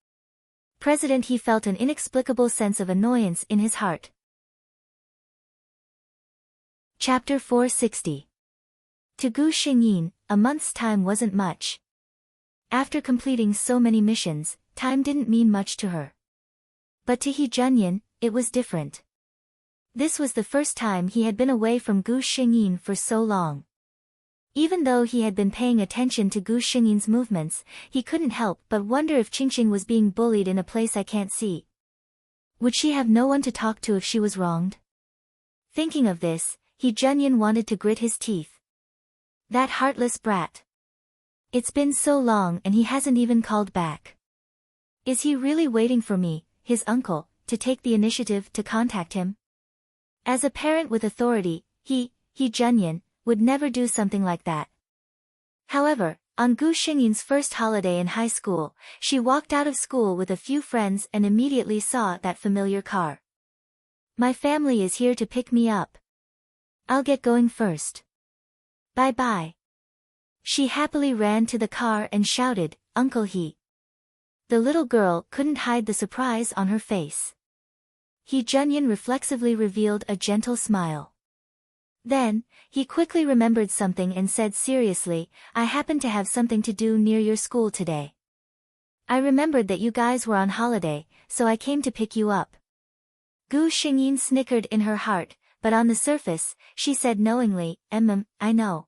Speaker 1: He felt an inexplicable sense of annoyance in his heart. Chapter 460. To Gu Xingyin, a month's time wasn't much. After completing so many missions, time didn't mean much to her. But to He Junyan, it was different. This was the first time he had been away from Gu Xingyin for so long. Even though he had been paying attention to Gu Xingyin's movements, he couldn't help but wonder if Qingqing was being bullied in a place I can't see. Would she have no one to talk to if she was wronged? Thinking of this, He Junyan wanted to grit his teeth. That heartless brat. It's been so long and he hasn't even called back. Is he really waiting for me, his uncle, to take the initiative to contact him? As a parent with authority, He Junyan, would never do something like that. However, on Gu Xingyin's first holiday in high school, she walked out of school with a few friends and immediately saw that familiar car. "My family is here to pick me up. I'll get going first. Bye-bye." She happily ran to the car and shouted, "Uncle He." The little girl couldn't hide the surprise on her face. He Junyan reflexively revealed a gentle smile. Then, he quickly remembered something and said seriously, "I happen to have something to do near your school today. I remembered that you guys were on holiday, so I came to pick you up." Gu Xingyin snickered in her heart, but on the surface, she said knowingly, I know.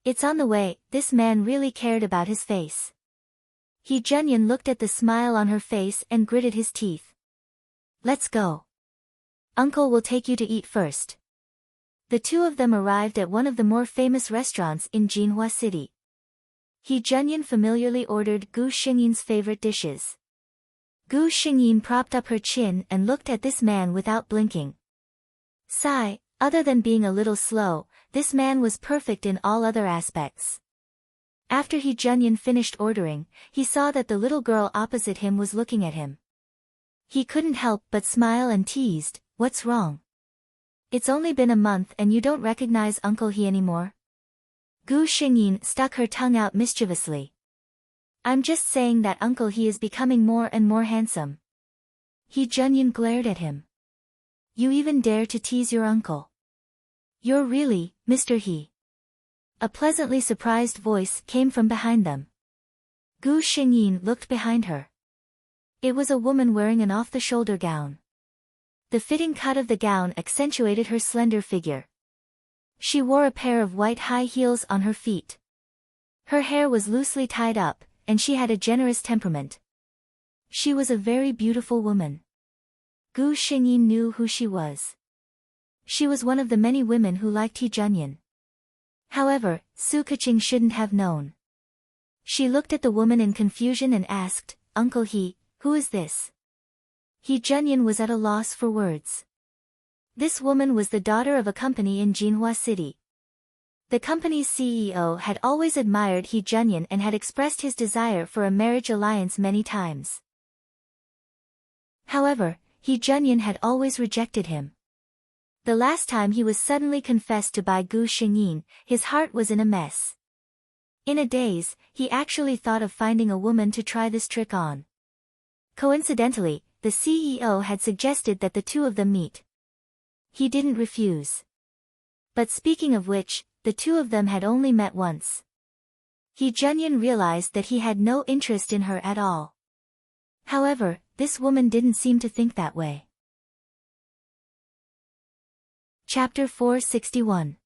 Speaker 1: It's on the way." This man really cared about his face. He Junyan looked at the smile on her face and gritted his teeth. "Let's go. Uncle will take you to eat first." The two of them arrived at one of the more famous restaurants in Jinhua City. He Junyan familiarly ordered Gu Xingyin's favorite dishes. Gu Xingyin propped up her chin and looked at this man without blinking. Sigh, other than being a little slow, this man was perfect in all other aspects. After He Junyan finished ordering, he saw that the little girl opposite him was looking at him. He couldn't help but smile and teased, "What's wrong? It's only been a month and you don't recognize Uncle He anymore?" Gu Xingyin stuck her tongue out mischievously. "I'm just saying that Uncle He is becoming more and more handsome." He Junyan glared at him. "You even dare to tease your uncle? You're really, Mr. He." A pleasantly surprised voice came from behind them. Gu Xingyin looked behind her. It was a woman wearing an off-the-shoulder gown. The fitting cut of the gown accentuated her slender figure. She wore a pair of white high heels on her feet. Her hair was loosely tied up, and she had a generous temperament. She was a very beautiful woman. Gu Xingyin knew who she was. She was one of the many women who liked He Junyan. However, Su Keqing shouldn't have known. She looked at the woman in confusion and asked, "Uncle He, who is this?" He Junyan was at a loss for words. This woman was the daughter of a company in Jinhua City. The company's CEO had always admired He Junyan and had expressed his desire for a marriage alliance many times. However, He Junyan had always rejected him. The last time he was suddenly confessed to by Gu Xingyin, his heart was in a mess. In a daze, he actually thought of finding a woman to try this trick on. Coincidentally, the CEO had suggested that the two of them meet. He didn't refuse. But speaking of which, the two of them had only met once. He Junyan realized that he had no interest in her at all. However, this woman didn't seem to think that way. Chapter 461.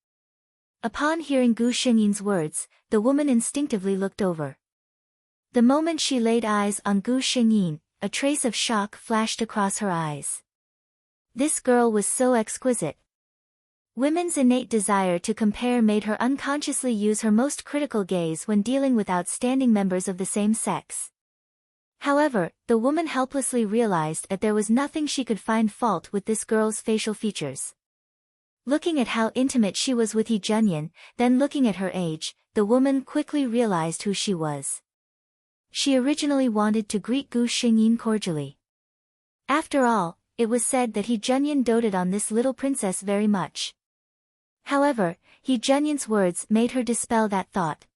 Speaker 1: Upon hearing Gu Xingyin's words, the woman instinctively looked over. The moment she laid eyes on Gu Xingyin, a trace of shock flashed across her eyes. This girl was so exquisite. Women's innate desire to compare made her unconsciously use her most critical gaze when dealing with outstanding members of the same sex. However, the woman helplessly realized that there was nothing she could find fault with this girl's facial features. Looking at how intimate she was with He Junyan, then looking at her age, the woman quickly realized who she was. She originally wanted to greet Gu Xingyin cordially. After all, it was said that He Junyan doted on this little princess very much. However, He Junyan's words made her dispel that thought.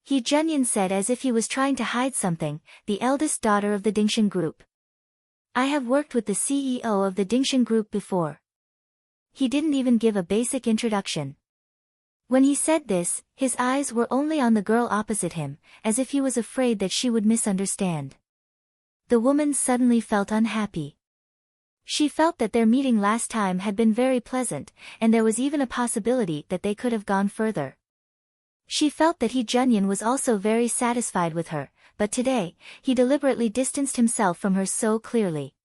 Speaker 1: He Junyan said as if he was trying to hide something, "The eldest daughter of the Dingshan Group. I have worked with the CEO of the Dingshan Group before." He didn't even give a basic introduction. When he said this, his eyes were only on the girl opposite him, as if he was afraid that she would misunderstand. The woman suddenly felt unhappy. She felt that their meeting last time had been very pleasant, and there was even a possibility that they could have gone further. She felt that He Junyan was also very satisfied with her, but today, he deliberately distanced himself from her so clearly.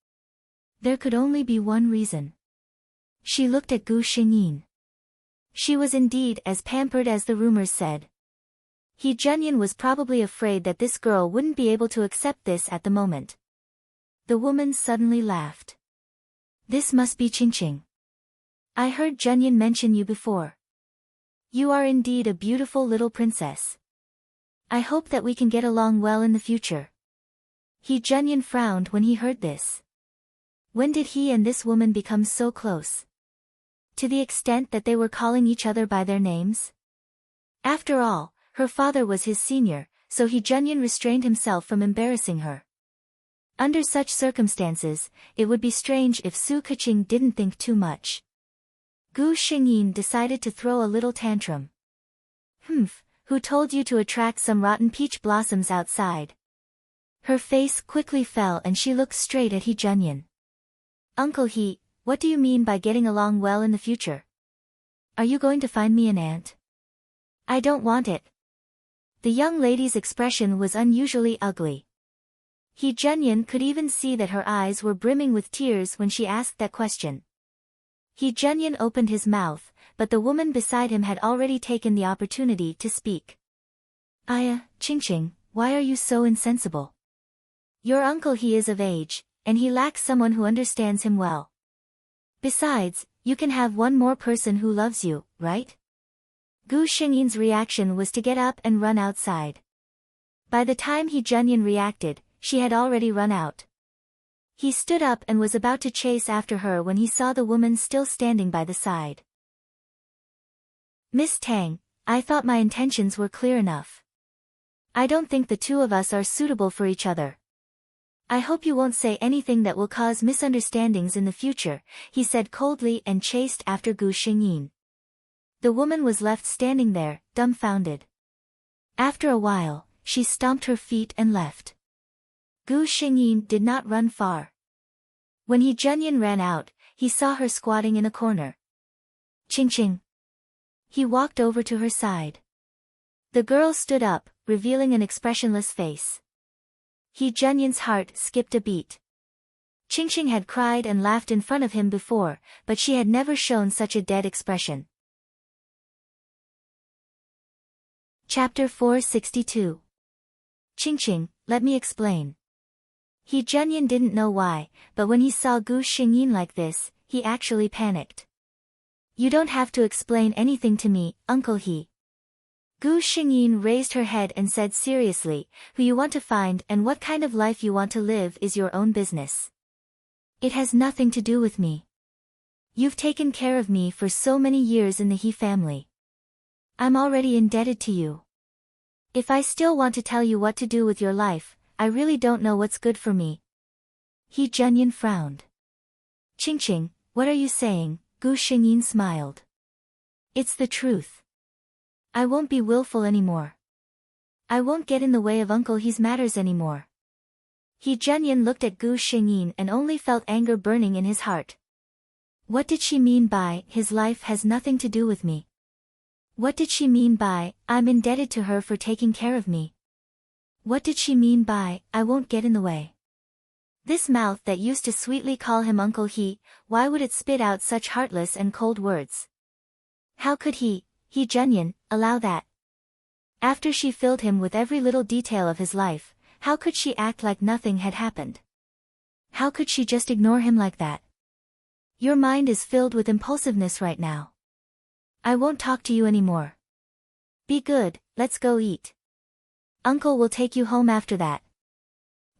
Speaker 1: There could only be one reason. She looked at Gu Xingyin. She was indeed as pampered as the rumors said. He Junyan was probably afraid that this girl wouldn't be able to accept this at the moment. The woman suddenly laughed. "This must be Qingqing. I heard Junyan mention you before. You are indeed a beautiful little princess. I hope that we can get along well in the future." He Junyan frowned when he heard this. When did he and this woman become so close? To the extent that they were calling each other by their names? After all, her father was his senior, so He Junyan restrained himself from embarrassing her. Under such circumstances, it would be strange if Su Keqing didn't think too much. Gu Xingyin decided to throw a little tantrum. "Humph, who told you to attract some rotten peach blossoms outside?" Her face quickly fell and she looked straight at He Junyan. "Uncle He, what do you mean by getting along well in the future? Are you going to find me an aunt?" "I don't want it." The young lady's expression was unusually ugly. He Junyan could even see that her eyes were brimming with tears when she asked that question. He Junyan opened his mouth, but the woman beside him had already taken the opportunity to speak. Qingqing, why are you so insensible? Your uncle He is of age, and he lacks someone who understands him well. Besides, you can have one more person who loves you, right?" Gu Xingyin's reaction was to get up and run outside. By the time He Junyan reacted, she had already run out. He stood up and was about to chase after her when he saw the woman still standing by the side. "Miss Tang, I thought my intentions were clear enough. I don't think the two of us are suitable for each other. I hope you won't say anything that will cause misunderstandings in the future," he said coldly and chased after Gu Xingyin. The woman was left standing there, dumbfounded. After a while, she stomped her feet and left. Gu Xingyin did not run far. When He Junyan ran out, he saw her squatting in a corner. "Qingqing." He walked over to her side. The girl stood up, revealing an expressionless face. He Junyin's heart skipped a beat. Qingqing had cried and laughed in front of him before, but she had never shown such a dead expression. Chapter 462. Qingqing, let me explain. He Junyin didn't know why, but when he saw Gu Xingyin like this, he actually panicked. You don't have to explain anything to me, Uncle He. Gu Xingyin raised her head and said seriously, who you want to find and what kind of life you want to live is your own business. It has nothing to do with me. You've taken care of me for so many years in the He family. I'm already indebted to you. If I still want to tell you what to do with your life, I really don't know what's good for me. He Junyin frowned. Qingqing, what are you saying? Gu Xingyin smiled. It's the truth. I won't be willful anymore. I won't get in the way of Uncle He's matters anymore. He Junyin looked at Gu Xingyin and only felt anger burning in his heart. What did she mean by, his life has nothing to do with me? What did she mean by, I'm indebted to her for taking care of me? What did she mean by, I won't get in the way? This mouth that used to sweetly call him Uncle He, why would it spit out such heartless and cold words? How could he Junyin, allow that? After she filled him with every little detail of his life, how could she act like nothing had happened? How could she just ignore him like that? Your mind is filled with impulsiveness right now. I won't talk to you anymore. Be good, let's go eat. Uncle will take you home after that.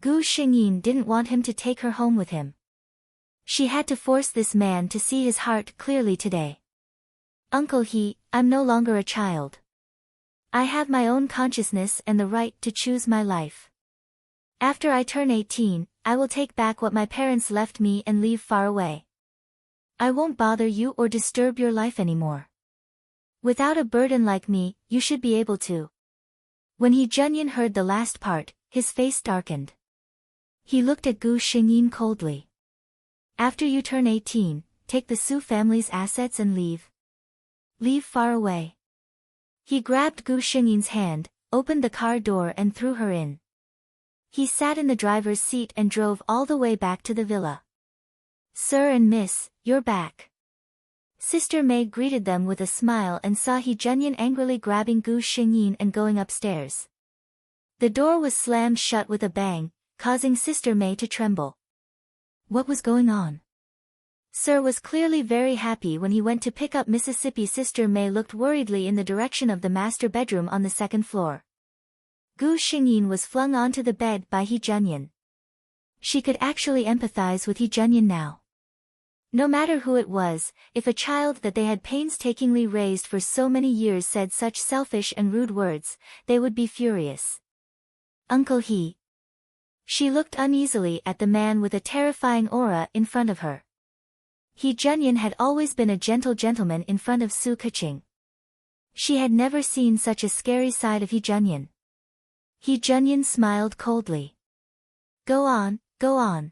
Speaker 1: Gu Xingyin didn't want him to take her home with him. She had to force this man to see his heart clearly today. Uncle He, I'm no longer a child. I have my own consciousness and the right to choose my life. After I turn 18, I will take back what my parents left me and leave far away. I won't bother you or disturb your life anymore. Without a burden like me, you should be able to. When He Junyin heard the last part, his face darkened. He looked at Gu Xingyin coldly. After you turn 18, take the Su family's assets and leave. Leave far away. He grabbed Gu Xingyin's hand, opened the car door and threw her in. He sat in the driver's seat and drove all the way back to the villa. Sir and Miss, you're back. Sister May greeted them with a smile and saw He Junyin angrily grabbing Gu Xingyin and going upstairs. The door was slammed shut with a bang, causing Sister May to tremble. What was going on? Sir was clearly very happy when he went to pick up Mississippi. Sister May looked worriedly in the direction of the master bedroom on the second floor. Gu Xingyin was flung onto the bed by He Junyin. She could actually empathize with He Junyin now. No matter who it was, if a child that they had painstakingly raised for so many years said such selfish and rude words, they would be furious. Uncle He. She looked uneasily at the man with a terrifying aura in front of her. He Junyin had always been a gentle gentleman in front of Su Keqing. She had never seen such a scary side of He Junyin. He Junyin smiled coldly. Go on, go on.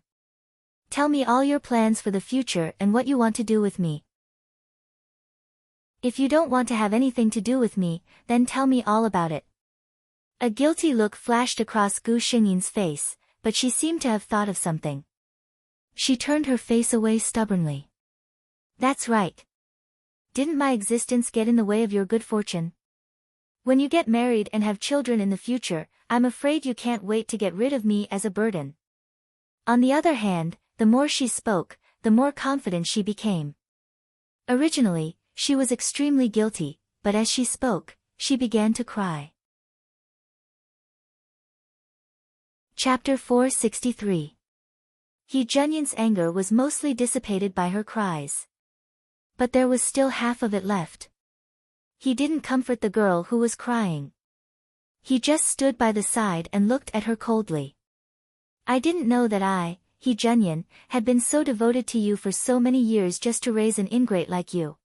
Speaker 1: Tell me all your plans for the future and what you want to do with me. If you don't want to have anything to do with me, then tell me all about it. A guilty look flashed across Gu Xingyin's face, but she seemed to have thought of something. She turned her face away stubbornly. That's right. Didn't my existence get in the way of your good fortune? When you get married and have children in the future, I'm afraid you can't wait to get rid of me as a burden. On the other hand, the more she spoke, the more confident she became. Originally, she was extremely guilty, but as she spoke, she began to cry. Chapter 463. He Junyin's anger was mostly dissipated by her cries. But there was still half of it left. He didn't comfort the girl who was crying. He just stood by the side and looked at her coldly. I didn't know that He Junyin, had been so devoted to you for so many years just to raise an ingrate like you.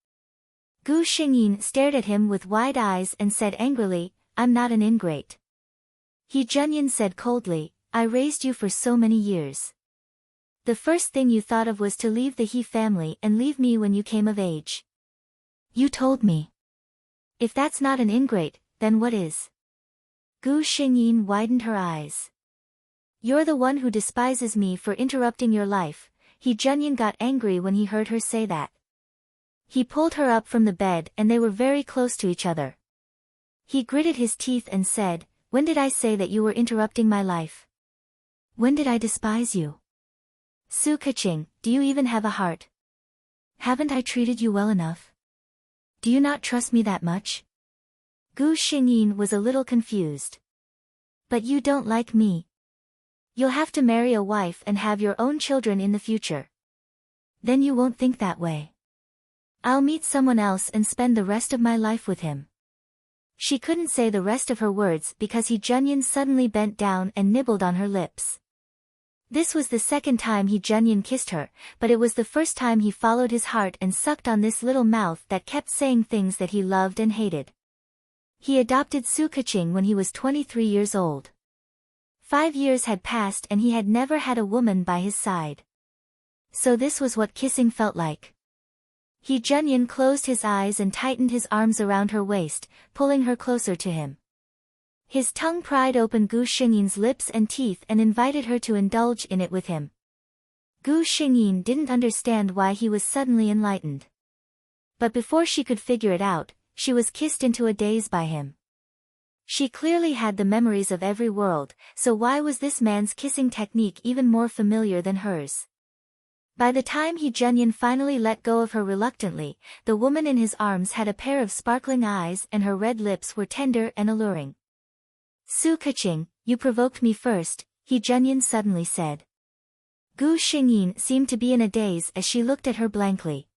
Speaker 1: Gu Xingyin stared at him with wide eyes and said angrily, I'm not an ingrate. He Junyin said coldly, I raised you for so many years. The first thing you thought of was to leave the He family and leave me when you came of age. You told me. If that's not an ingrate, then what is? Gu Xingyin widened her eyes. You're the one who despises me for interrupting your life. He Junyan got angry when he heard her say that. He pulled her up from the bed and they were very close to each other. He gritted his teeth and said, when did I say that you were interrupting my life? When did I despise you? Su Keqing, do you even have a heart? Haven't I treated you well enough? Do you not trust me that much? Gu Xingyin was a little confused. But you don't like me. You'll have to marry a wife and have your own children in the future. Then you won't think that way. I'll meet someone else and spend the rest of my life with him. She couldn't say the rest of her words because He Junyan suddenly bent down and nibbled on her lips. This was the second time He Junyan kissed her, but it was the first time he followed his heart and sucked on this little mouth that kept saying things that he loved and hated. He adopted Su Keqing when he was 23 years old. 5 years had passed and he had never had a woman by his side. So this was what kissing felt like. He Junyan closed his eyes and tightened his arms around her waist, pulling her closer to him. His tongue pried open Gu Xingyin's lips and teeth and invited her to indulge in it with him. Gu Xingyin didn't understand why he was suddenly enlightened. But before she could figure it out, she was kissed into a daze by him. She clearly had the memories of every world, so why was this man's kissing technique even more familiar than hers? By the time He Junyan finally let go of her reluctantly, the woman in his arms had a pair of sparkling eyes and her red lips were tender and alluring. Su Keqing, you provoked me first, He Junyan suddenly said. Gu Xingyin seemed to be in a daze as she looked at her blankly.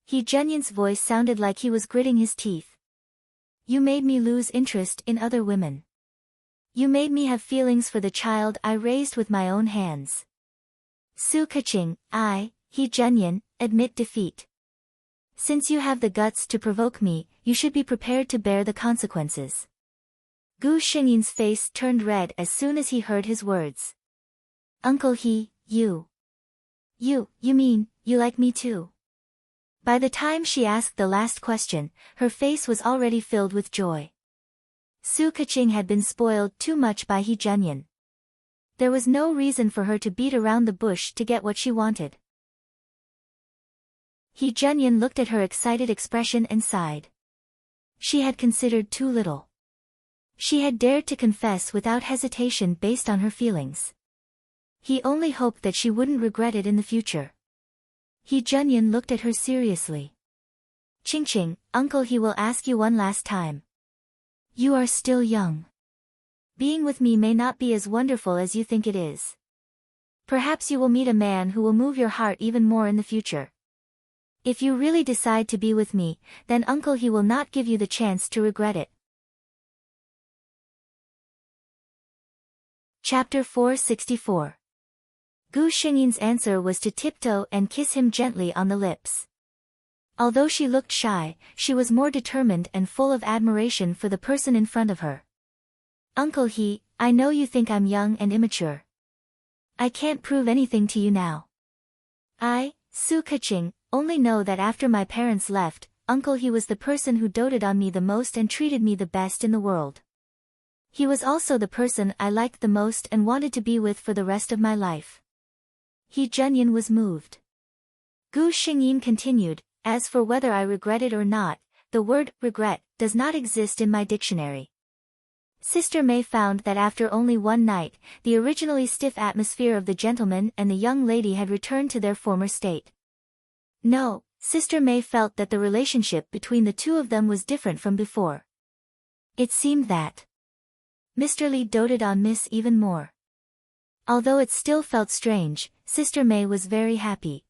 Speaker 1: He Junyan's voice sounded like he was gritting his teeth. You made me lose interest in other women. You made me have feelings for the child I raised with my own hands. Su Keqing, He Junyan, admit defeat. Since you have the guts to provoke me, you should be prepared to bear the consequences. Gu Xingyin's face turned red as soon as he heard his words. Uncle He, you mean, you like me too? By the time she asked the last question, her face was already filled with joy. Su Keqing had been spoiled too much by He Junyan. There was no reason for her to beat around the bush to get what she wanted. He Junyan looked at her excited expression and sighed. She had considered too little. She had dared to confess without hesitation based on her feelings. He only hoped that she wouldn't regret it in the future. He Junyan looked at her seriously. Qingqing, Uncle He will ask you one last time. You are still young. Being with me may not be as wonderful as you think it is. Perhaps you will meet a man who will move your heart even more in the future. If you really decide to be with me, then Uncle He will not give you the chance to regret it. Chapter 464. Gu Xingyin's answer was to tiptoe and kiss him gently on the lips. Although she looked shy, she was more determined and full of admiration for the person in front of her. Uncle He, I know you think I'm young and immature. I can't prove anything to you now. I, Su Keqing, only know that after my parents left, Uncle He was the person who doted on me the most and treated me the best in the world. He was also the person I liked the most and wanted to be with for the rest of my life. He Junyan was moved. Gu Xingyin continued, as for whether I regret it or not, the word regret does not exist in my dictionary. Sister May found that after only one night, the originally stiff atmosphere of the gentleman and the young lady had returned to their former state. No, Sister May felt that the relationship between the two of them was different from before. It seemed that Mr. Li doted on Miss even more. Although it still felt strange, Sister May was very happy.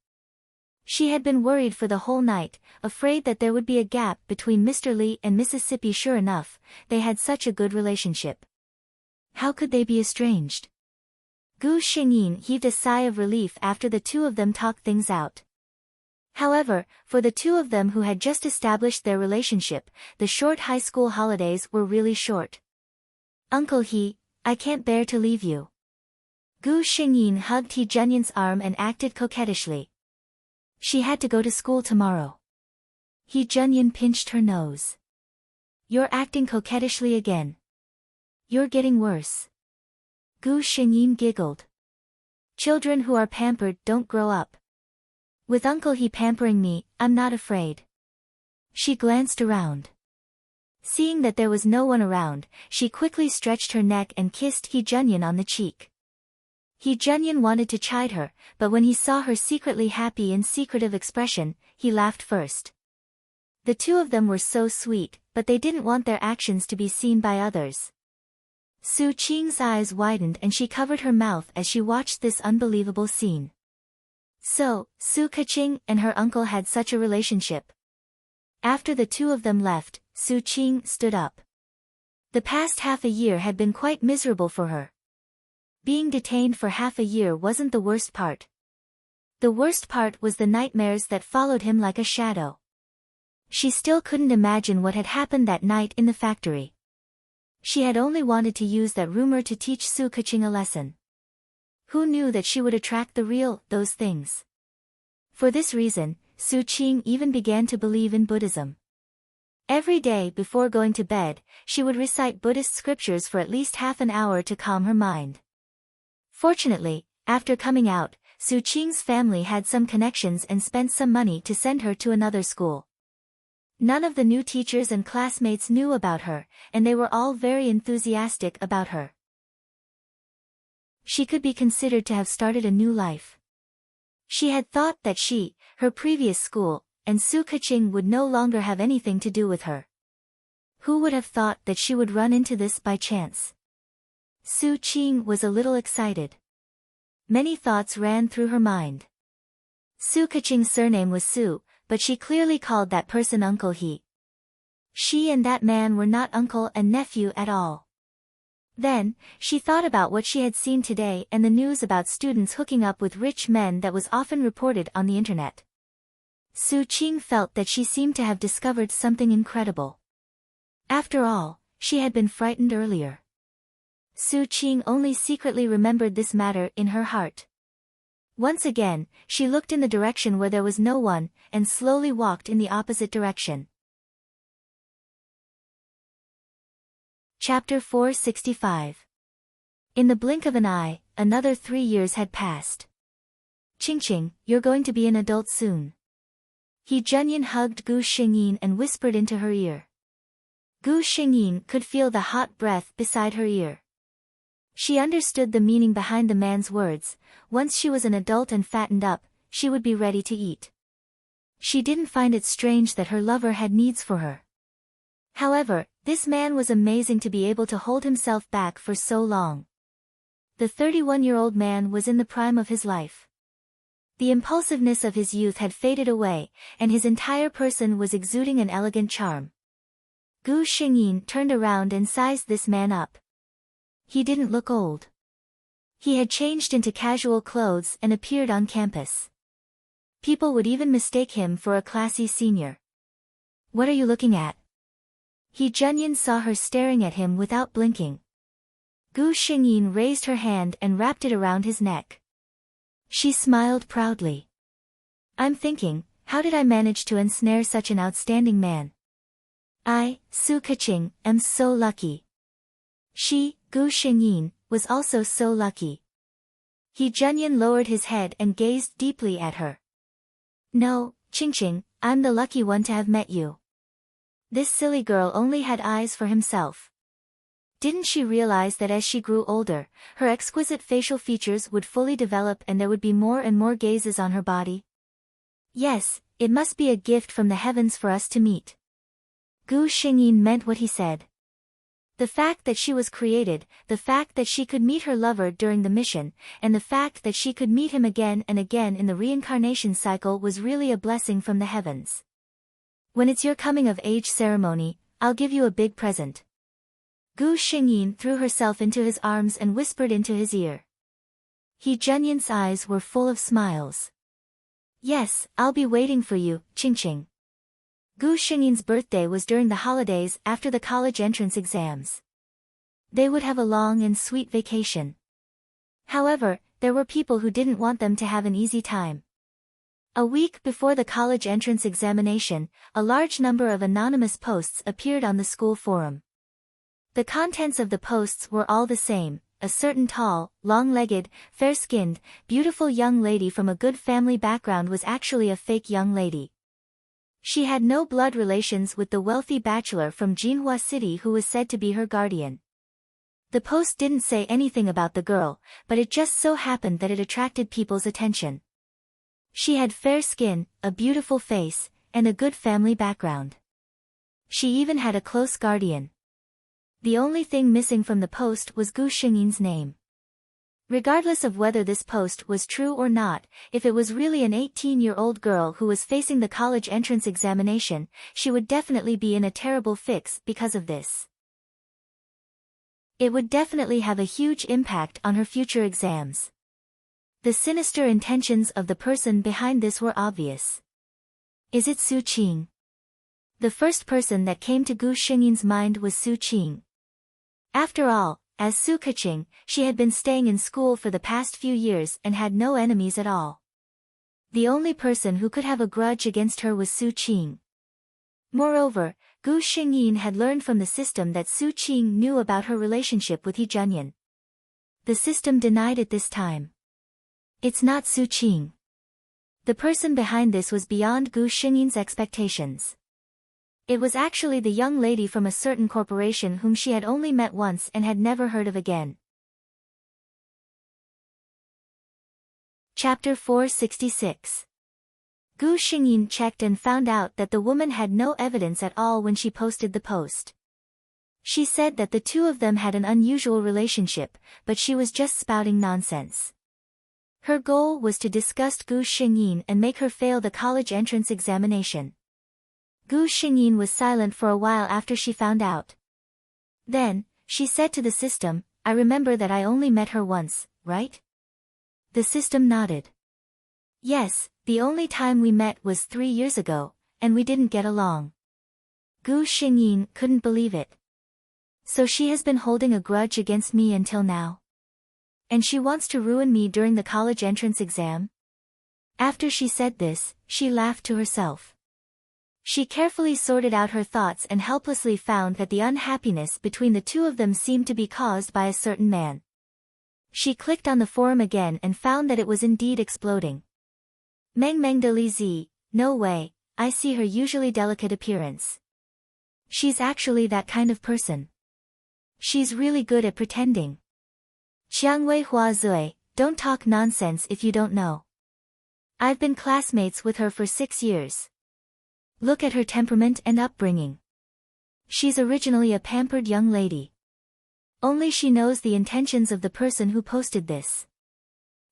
Speaker 1: She had been worried for the whole night, afraid that there would be a gap between Mr. Li and Mississippi. Sure enough, they had such a good relationship. How could they be estranged? Gu Xingyin heaved a sigh of relief after the two of them talked things out. However, for the two of them who had just established their relationship, the short high school holidays were really short. Uncle He, I can't bear to leave you. Gu Xingyin hugged He Junyan's arm and acted coquettishly. She had to go to school tomorrow. He Junyan pinched her nose. You're acting coquettishly again. You're getting worse. Gu Xingyin giggled. Children who are pampered don't grow up. With Uncle He pampering me, I'm not afraid. She glanced around. Seeing that there was no one around, she quickly stretched her neck and kissed He Junyan on the cheek. He Junyan wanted to chide her, but when he saw her secretly happy and secretive expression, he laughed first. The two of them were so sweet, but they didn't want their actions to be seen by others. Su Qing's eyes widened and she covered her mouth as she watched this unbelievable scene. So, Su Keqing and her uncle had such a relationship. After the two of them left, Su Qing stood up. The past half a year had been quite miserable for her. Being detained for half a year wasn't the worst part. The worst part was the nightmares that followed him like a shadow. She still couldn't imagine what had happened that night in the factory. She had only wanted to use that rumor to teach Su Keqing a lesson. Who knew that she would attract those things? For this reason, Su Qing even began to believe in Buddhism. Every day before going to bed, she would recite Buddhist scriptures for at least half an hour to calm her mind. Fortunately, after coming out, Su Qing's family had some connections and spent some money to send her to another school. None of the new teachers and classmates knew about her, and they were all very enthusiastic about her. She could be considered to have started a new life. She had thought that she, her previous school, and Su Keqing would no longer have anything to do with her. Who would have thought that she would run into this by chance? Su Qing was a little excited. Many thoughts ran through her mind. Su Keqing's surname was Su, but she clearly called that person Uncle He. She and that man were not uncle and nephew at all. Then, she thought about what she had seen today and the news about students hooking up with rich men that was often reported on the internet. Su Qing felt that she seemed to have discovered something incredible. After all, she had been frightened earlier. Su Qing only secretly remembered this matter in her heart. Once again, she looked in the direction where there was no one, and slowly walked in the opposite direction. Chapter 465. In the blink of an eye, another 3 years had passed. Qingqing, you're going to be an adult soon. He Junyan hugged Gu Xingyin and whispered into her ear. Gu Xingyin could feel the hot breath beside her ear. She understood the meaning behind the man's words. Once she was an adult and fattened up, she would be ready to eat. She didn't find it strange that her lover had needs for her. However, this man was amazing to be able to hold himself back for so long. The 31-year-old man was in the prime of his life. The impulsiveness of his youth had faded away, and his entire person was exuding an elegant charm. Gu Xingyin turned around and sized this man up. He didn't look old. He had changed into casual clothes and appeared on campus. People would even mistake him for a classy senior. What are you looking at? He Junyan saw her staring at him without blinking. Gu Xingyin raised her hand and wrapped it around his neck. She smiled proudly. I'm thinking, how did I manage to ensnare such an outstanding man? I, Su Keqing, am so lucky. She, Gu Xingyin, was also so lucky. He Junyan lowered his head and gazed deeply at her. No, Qingqing, I'm the lucky one to have met you. This silly girl only had eyes for himself. Didn't she realize that as she grew older, her exquisite facial features would fully develop and there would be more and more gazes on her body? Yes, it must be a gift from the heavens for us to meet. Gu Xingyin meant what he said. The fact that she was created, the fact that she could meet her lover during the mission, and the fact that she could meet him again and again in the reincarnation cycle was really a blessing from the heavens. When it's your coming-of-age ceremony, I'll give you a big present. Gu Xingyin threw herself into his arms and whispered into his ear. He Junyan's eyes were full of smiles. Yes, I'll be waiting for you, Qingqing. Gu Xingyin's birthday was during the holidays after the college entrance exams. They would have a long and sweet vacation. However, there were people who didn't want them to have an easy time. A week before the college entrance examination, a large number of anonymous posts appeared on the school forum. The contents of the posts were all the same. A certain tall, long-legged, fair-skinned, beautiful young lady from a good family background was actually a fake young lady. She had no blood relations with the wealthy bachelor from Jinhua City who was said to be her guardian. The post didn't say anything about the girl, but it just so happened that it attracted people's attention. She had fair skin, a beautiful face, and a good family background. She even had a close guardian. The only thing missing from the post was Gu Xingyin's name. Regardless of whether this post was true or not, if it was really an 18-year-old girl who was facing the college entrance examination, she would definitely be in a terrible fix because of this. It would definitely have a huge impact on her future exams. The sinister intentions of the person behind this were obvious. Is it Su Qing? The first person that came to Gu Xingyin's mind was Su Qing. After all, as Su Keqing, she had been staying in school for the past few years and had no enemies at all. The only person who could have a grudge against her was Su Qing. Moreover, Gu Xingyin had learned from the system that Su Qing knew about her relationship with He Junyan. The system denied it this time. It's not Su Qing. The person behind this was beyond Gu Xingyin's expectations. It was actually the young lady from a certain corporation whom she had only met once and had never heard of again. Chapter 466. Gu Xingyin checked and found out that the woman had no evidence at all when she posted the post. She said that the two of them had an unusual relationship, but she was just spouting nonsense. Her goal was to disgust Gu Xingyin and make her fail the college entrance examination. Gu Xingyin was silent for a while after she found out. Then, she said to the system, I remember that I only met her once, right? The system nodded. Yes, the only time we met was 3 years ago, and we didn't get along. Gu Xingyin couldn't believe it. So she has been holding a grudge against me until now. And she wants to ruin me during the college entrance exam? After she said this, she laughed to herself. She carefully sorted out her thoughts and helplessly found that the unhappiness between the two of them seemed to be caused by a certain man. She clicked on the forum again and found that it was indeed exploding. Meng de Li Zi, no way, I see her usually delicate appearance. She's actually that kind of person. She's really good at pretending. Qiangwei Hua Zui, don't talk nonsense if you don't know. I've been classmates with her for 6 years. Look at her temperament and upbringing. She's originally a pampered young lady. Only she knows the intentions of the person who posted this.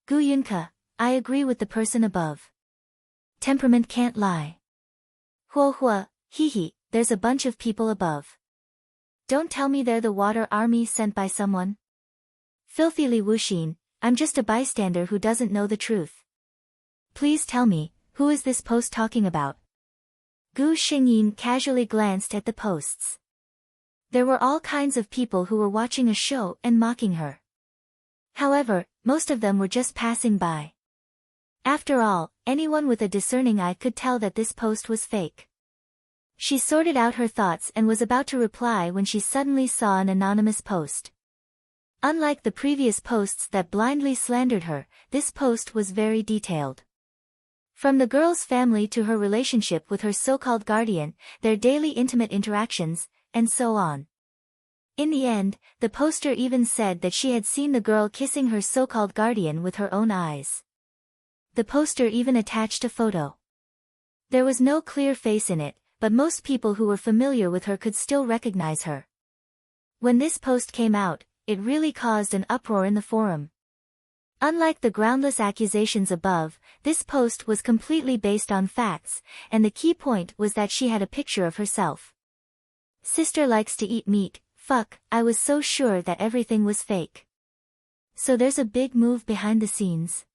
Speaker 1: Gu Yunke, I agree with the person above. Temperament can't lie. Hua Hua, hee, there's a bunch of people above. Don't tell me they're the water army sent by someone. Filthy Li Wuxin, I'm just a bystander who doesn't know the truth. Please tell me, who is this post talking about? Gu Xingyin casually glanced at the posts. There were all kinds of people who were watching a show and mocking her. However, most of them were just passing by. After all, anyone with a discerning eye could tell that this post was fake. She sorted out her thoughts and was about to reply when she suddenly saw an anonymous post. Unlike the previous posts that blindly slandered her, this post was very detailed. From the girl's family to her relationship with her so-called guardian, their daily intimate interactions, and so on. In the end, the poster even said that she had seen the girl kissing her so-called guardian with her own eyes. The poster even attached a photo. There was no clear face in it, but most people who were familiar with her could still recognize her. When this post came out, it really caused an uproar in the forum. Unlike the groundless accusations above, this post was completely based on facts, and the key point was that she had a picture of herself. Sister likes to eat meat, fuck, I was so sure that everything was fake. So there's a big move behind the scenes.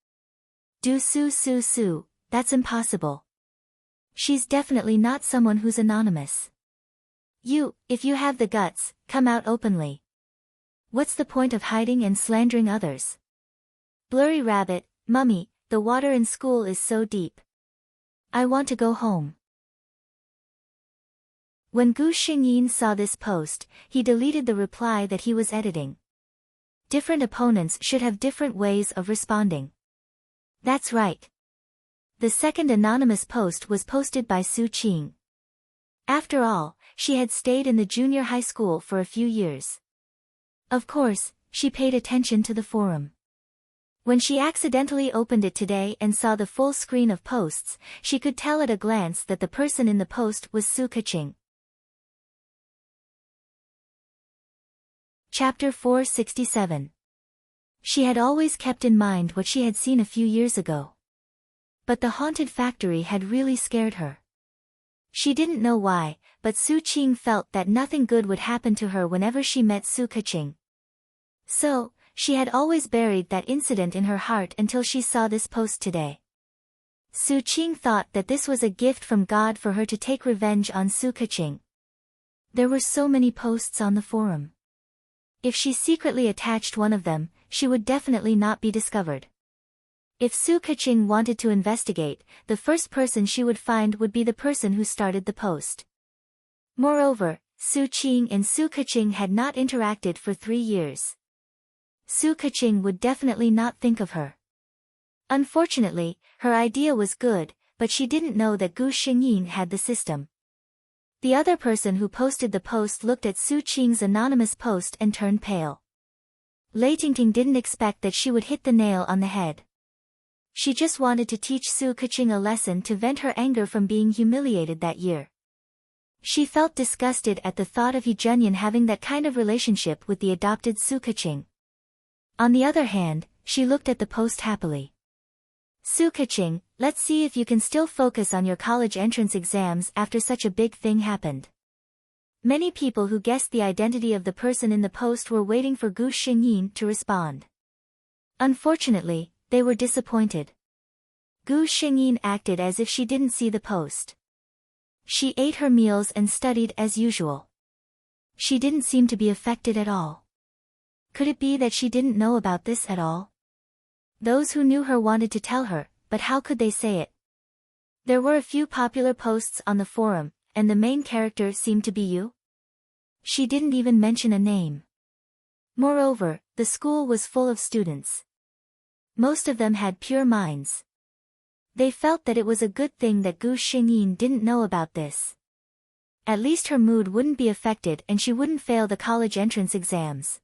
Speaker 1: Su, that's impossible. She's definitely not someone who's anonymous. You, if you have the guts, come out openly. What's the point of hiding and slandering others? Blurry rabbit, mummy, the water in school is so deep. I want to go home. When Gu Xingyin saw this post, he deleted the reply that he was editing. Different opponents should have different ways of responding. That's right. The second anonymous post was posted by Su Qing. After all, she had stayed in the junior high school for a few years. Of course, she paid attention to the forum. When she accidentally opened it today and saw the full screen of posts, she could tell at a glance that the person in the post was Su Keqing. Chapter 467. She had always kept in mind what she had seen a few years ago. But the haunted factory had really scared her. She didn't know why, but Su Qing felt that nothing good would happen to her whenever she met Su Keqing. So, she had always buried that incident in her heart until she saw this post today. Su Qing thought that this was a gift from God for her to take revenge on Su Keqing. There were so many posts on the forum. If she secretly attached one of them, she would definitely not be discovered. If Su Keqing wanted to investigate, the first person she would find would be the person who started the post. Moreover, Su Qing and Su Keqing had not interacted for 3 years. Su Keqing would definitely not think of her. Unfortunately, her idea was good, but she didn't know that Gu Xingyin had the system. The other person who posted the post looked at Su Qing's anonymous post and turned pale. Lei Tingting didn't expect that she would hit the nail on the head. She just wanted to teach Su Keqing a lesson to vent her anger from being humiliated that year. She felt disgusted at the thought of He Junyan having that kind of relationship with the adopted Su Keqing. On the other hand, she looked at the post happily. Su Keqing, let's see if you can still focus on your college entrance exams after such a big thing happened. Many people who guessed the identity of the person in the post were waiting for Gu Xingyin to respond. Unfortunately, they were disappointed. Gu Xingyin acted as if she didn't see the post. She ate her meals and studied as usual. She didn't seem to be affected at all. Could it be that she didn't know about this at all? Those who knew her wanted to tell her, but how could they say it? There were a few popular posts on the forum, and the main character seemed to be you. She didn't even mention a name. Moreover, the school was full of students. Most of them had pure minds. They felt that it was a good thing that Gu Xingyin didn't know about this. At least her mood wouldn't be affected and she wouldn't fail the college entrance exams.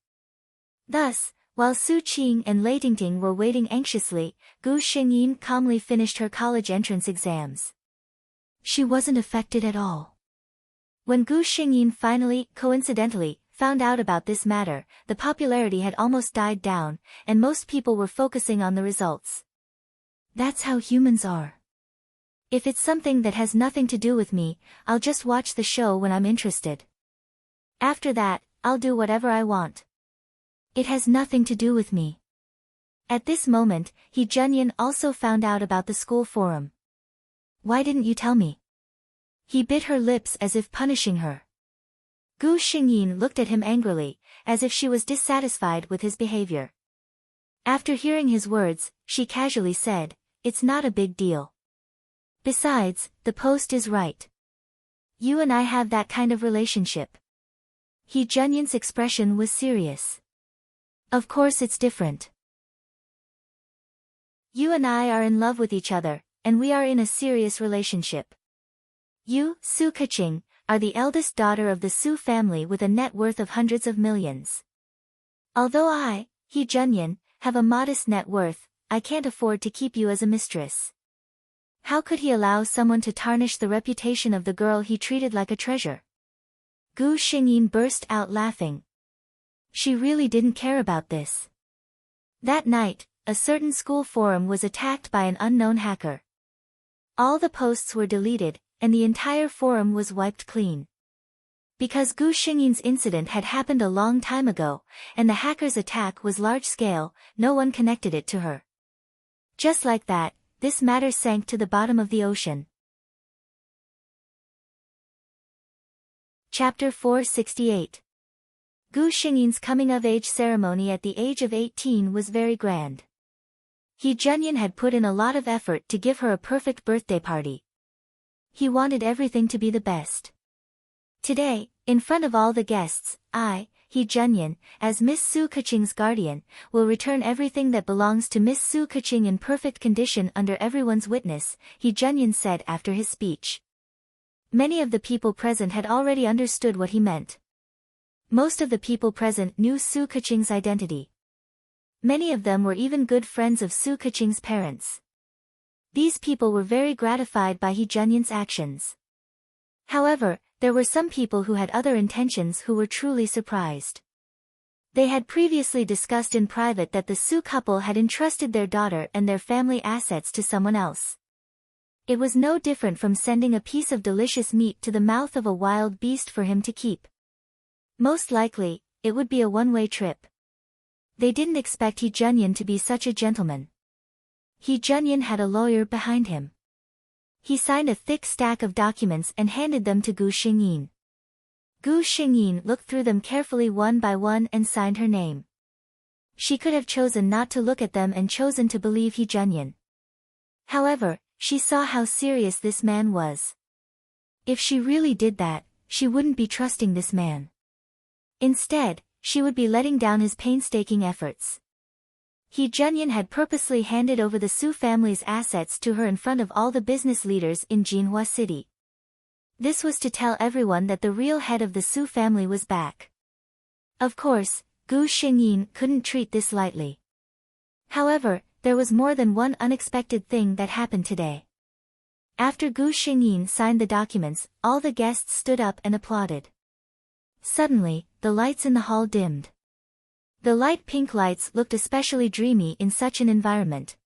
Speaker 1: Thus, while Su Qing and Lei Tingting were waiting anxiously, Gu Xingyin calmly finished her college entrance exams. She wasn't affected at all. When Gu Xingyin finally, coincidentally, found out about this matter, the popularity had almost died down, and most people were focusing on the results. That's how humans are. If it's something that has nothing to do with me, I'll just watch the show when I'm interested. After that, I'll do whatever I want. It has nothing to do with me. At this moment, He Junyan also found out about the school forum. Why didn't you tell me? He bit her lips as if punishing her. Gu Xingyin looked at him angrily, as if she was dissatisfied with his behavior. After hearing his words, she casually said, "It's not a big deal. Besides, the post is right. You and I have that kind of relationship." He Junyan's expression was serious. "Of course it's different. You and I are in love with each other, and we are in a serious relationship. You, Su Keqing, are the eldest daughter of the Su family with a net worth of hundreds of millions. Although I, He Junyan, have a modest net worth, I can't afford to keep you as a mistress." How could he allow someone to tarnish the reputation of the girl he treated like a treasure? Gu Xingyin burst out laughing. She really didn't care about this. That night, a certain school forum was attacked by an unknown hacker. All the posts were deleted, and the entire forum was wiped clean. Because Gu Xingyin's incident had happened a long time ago, and the hacker's attack was large-scale, no one connected it to her. Just like that, this matter sank to the bottom of the ocean. Chapter 468. Gu Xingyin's coming-of-age ceremony at the age of 18 was very grand. He Junyan had put in a lot of effort to give her a perfect birthday party. He wanted everything to be the best. Today, in front of all the guests, Hee Junyin, as Miss Su Keqing's guardian, will return everything that belongs to Miss Su Keqing in perfect condition under everyone's witness, Hee Junyin said after his speech. Many of the people present had already understood what he meant. Most of the people present knew Su Keqing's identity. Many of them were even good friends of Su Keqing's parents. These people were very gratified by Hee Junyin's actions. However, there were some people who had other intentions who were truly surprised. They had previously discussed in private that the Su couple had entrusted their daughter and their family assets to someone else. It was no different from sending a piece of delicious meat to the mouth of a wild beast for him to keep. Most likely, it would be a one-way trip. They didn't expect Hee Junyin to be such a gentleman. Hee Junyin had a lawyer behind him. He signed a thick stack of documents and handed them to Gu Xingyin. Gu Xingyin looked through them carefully one by one and signed her name. She could have chosen not to look at them and chosen to believe Hee Junyin. However, she saw how serious this man was. If she really did that, she wouldn't be trusting this man. Instead, she would be letting down his painstaking efforts. Hee Junyin had purposely handed over the Su family's assets to her in front of all the business leaders in Jinhua City. This was to tell everyone that the real head of the Su family was back. Of course, Gu Xingyin couldn't treat this lightly. However, there was more than one unexpected thing that happened today. After Gu Xingyin signed the documents, all the guests stood up and applauded. Suddenly, the lights in the hall dimmed. The light pink lights looked especially dreamy in such an environment.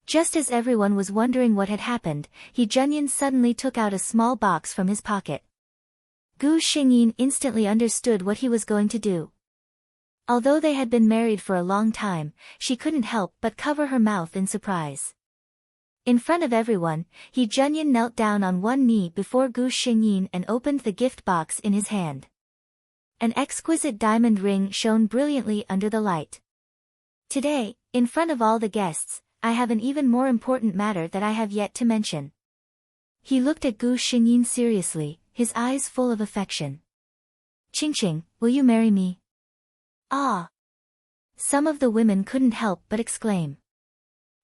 Speaker 1: Just as everyone was wondering what had happened, Hee Junyin suddenly took out a small box from his pocket. Gu Xingyin instantly understood what he was going to do. Although they had been married for a long time, she couldn't help but cover her mouth in surprise. In front of everyone, Hee Junyin knelt down on one knee before Gu Xingyin and opened the gift box in his hand. An exquisite diamond ring shone brilliantly under the light. Today, in front of all the guests, I have an even more important matter that I have yet to mention. He looked at Gu Xingyin seriously, his eyes full of affection. Qingqing, will you marry me? Ah! Some of the women couldn't help but exclaim.